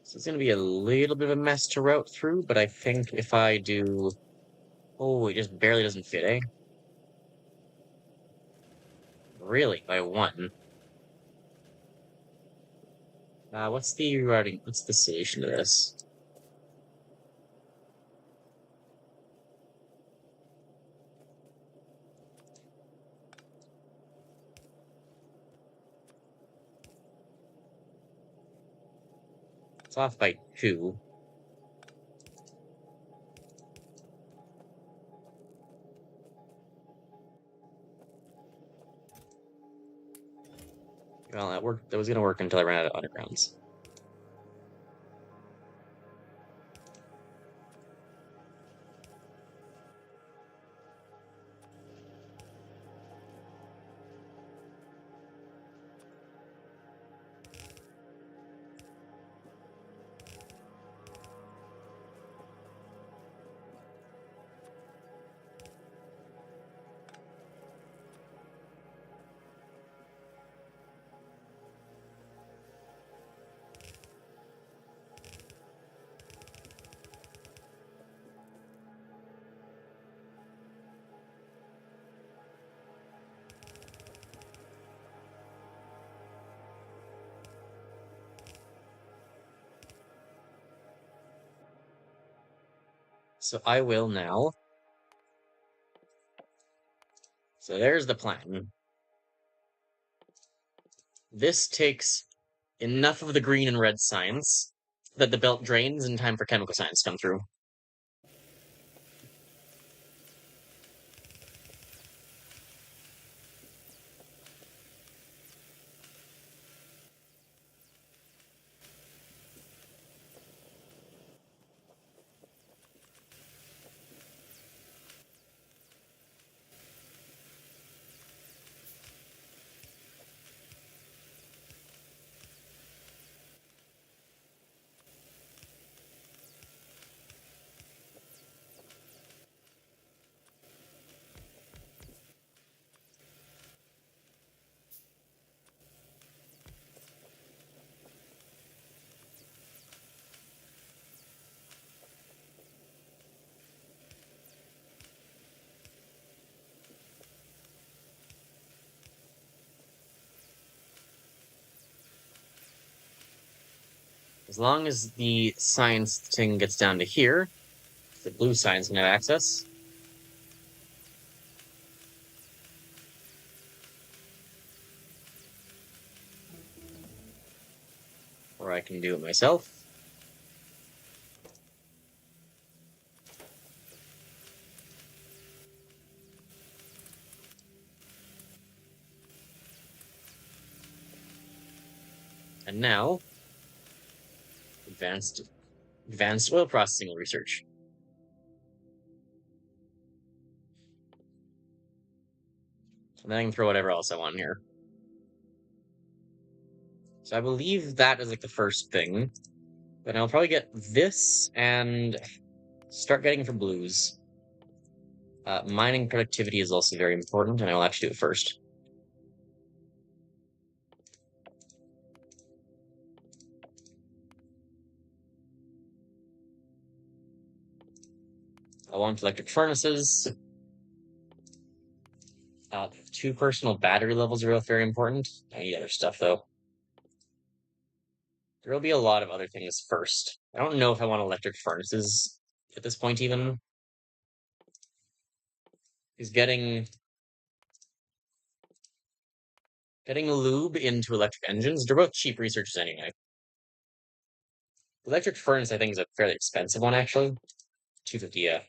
So it's going to be a little bit of a mess to route through, but I think if I do... Oh, it just barely doesn't fit, eh? Really, by one. What's the solution to this? It's off by 2. Well, that was going to work until I ran out of undergrounds. So I will now. So there's the plan. This takes enough of the green and red science that the belt drains in time for chemical science to come through. As long as the science thing gets down to here, the blue science can have access. Or I can do it myself. And now, advanced oil processing research. And then I can throw whatever else I want here. So I believe that is like the first thing. But I'll probably get this and start getting for blues. Mining productivity is also very important, and I will actually do it first. I want electric furnaces. 2 personal battery levels are very important. I need other stuff, though. There will be a lot of other things first. I don't know if I want electric furnaces at this point, even. Is getting lube into electric engines. They're both cheap researches anyway. Electric furnace, I think, is a fairly expensive one, actually. 250, yeah.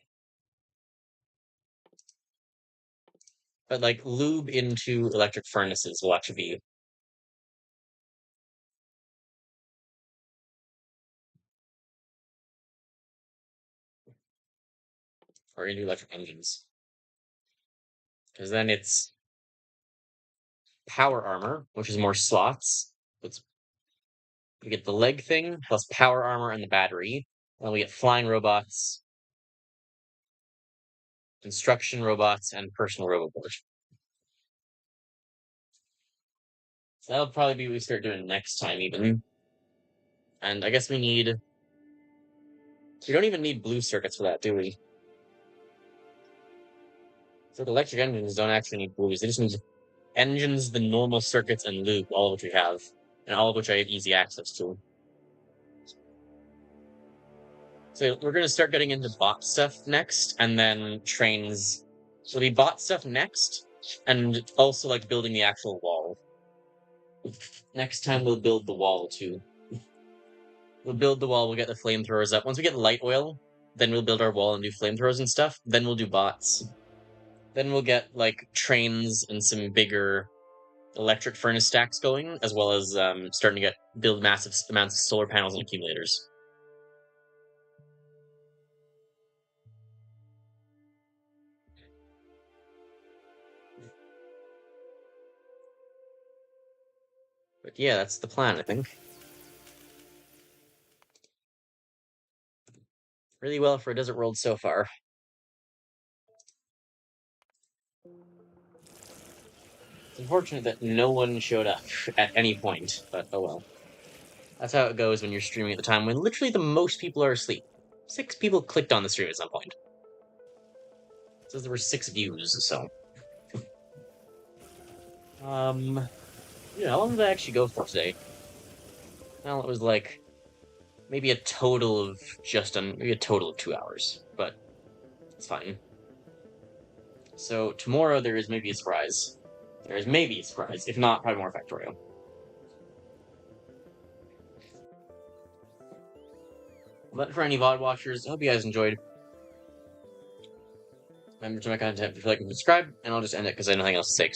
But like lube into electric furnaces will actually be or into electric engines. Because then it's power armor, which is more slots. We get the leg thing plus power armor and the battery. Then we get flying robots, construction robots, and personal robots. So that'll probably be what we start doing next time, even. And I guess we don't even need blue circuits for that, do we? So the electric engines don't actually need blues. They just need engines, the normal circuits, and lube, all of which we have. And all of which I have easy access to. So we're going to start getting into bot stuff next, and then trains. So it'll be bot stuff next, and also like building the actual wall. Next time we'll build the wall too. We'll build the wall, we'll get the flamethrowers up. Once we get light oil, then we'll build our wall and do flamethrowers and stuff. Then we'll do bots. Then we'll get like trains and some bigger electric furnace stacks going, as well as starting to build massive amounts of solar panels and accumulators. But yeah, that's the plan, I think. Really well for a desert world so far. It's unfortunate that no one showed up at any point, but oh well. That's how it goes when you're streaming at the time when literally the most people are asleep. 6 people clicked on the stream at some point. It says there were 6 views, so. Yeah, how long did I actually go for today? Well, it was like maybe a total of maybe a total of 2 hours, but it's fine. So tomorrow there is maybe a surprise. There is maybe a surprise, if not, probably more Factorio. But for any VOD watchers, I hope you guys enjoyed. Remember to my content if you like and subscribe, and I'll just end it because I have nothing else to say.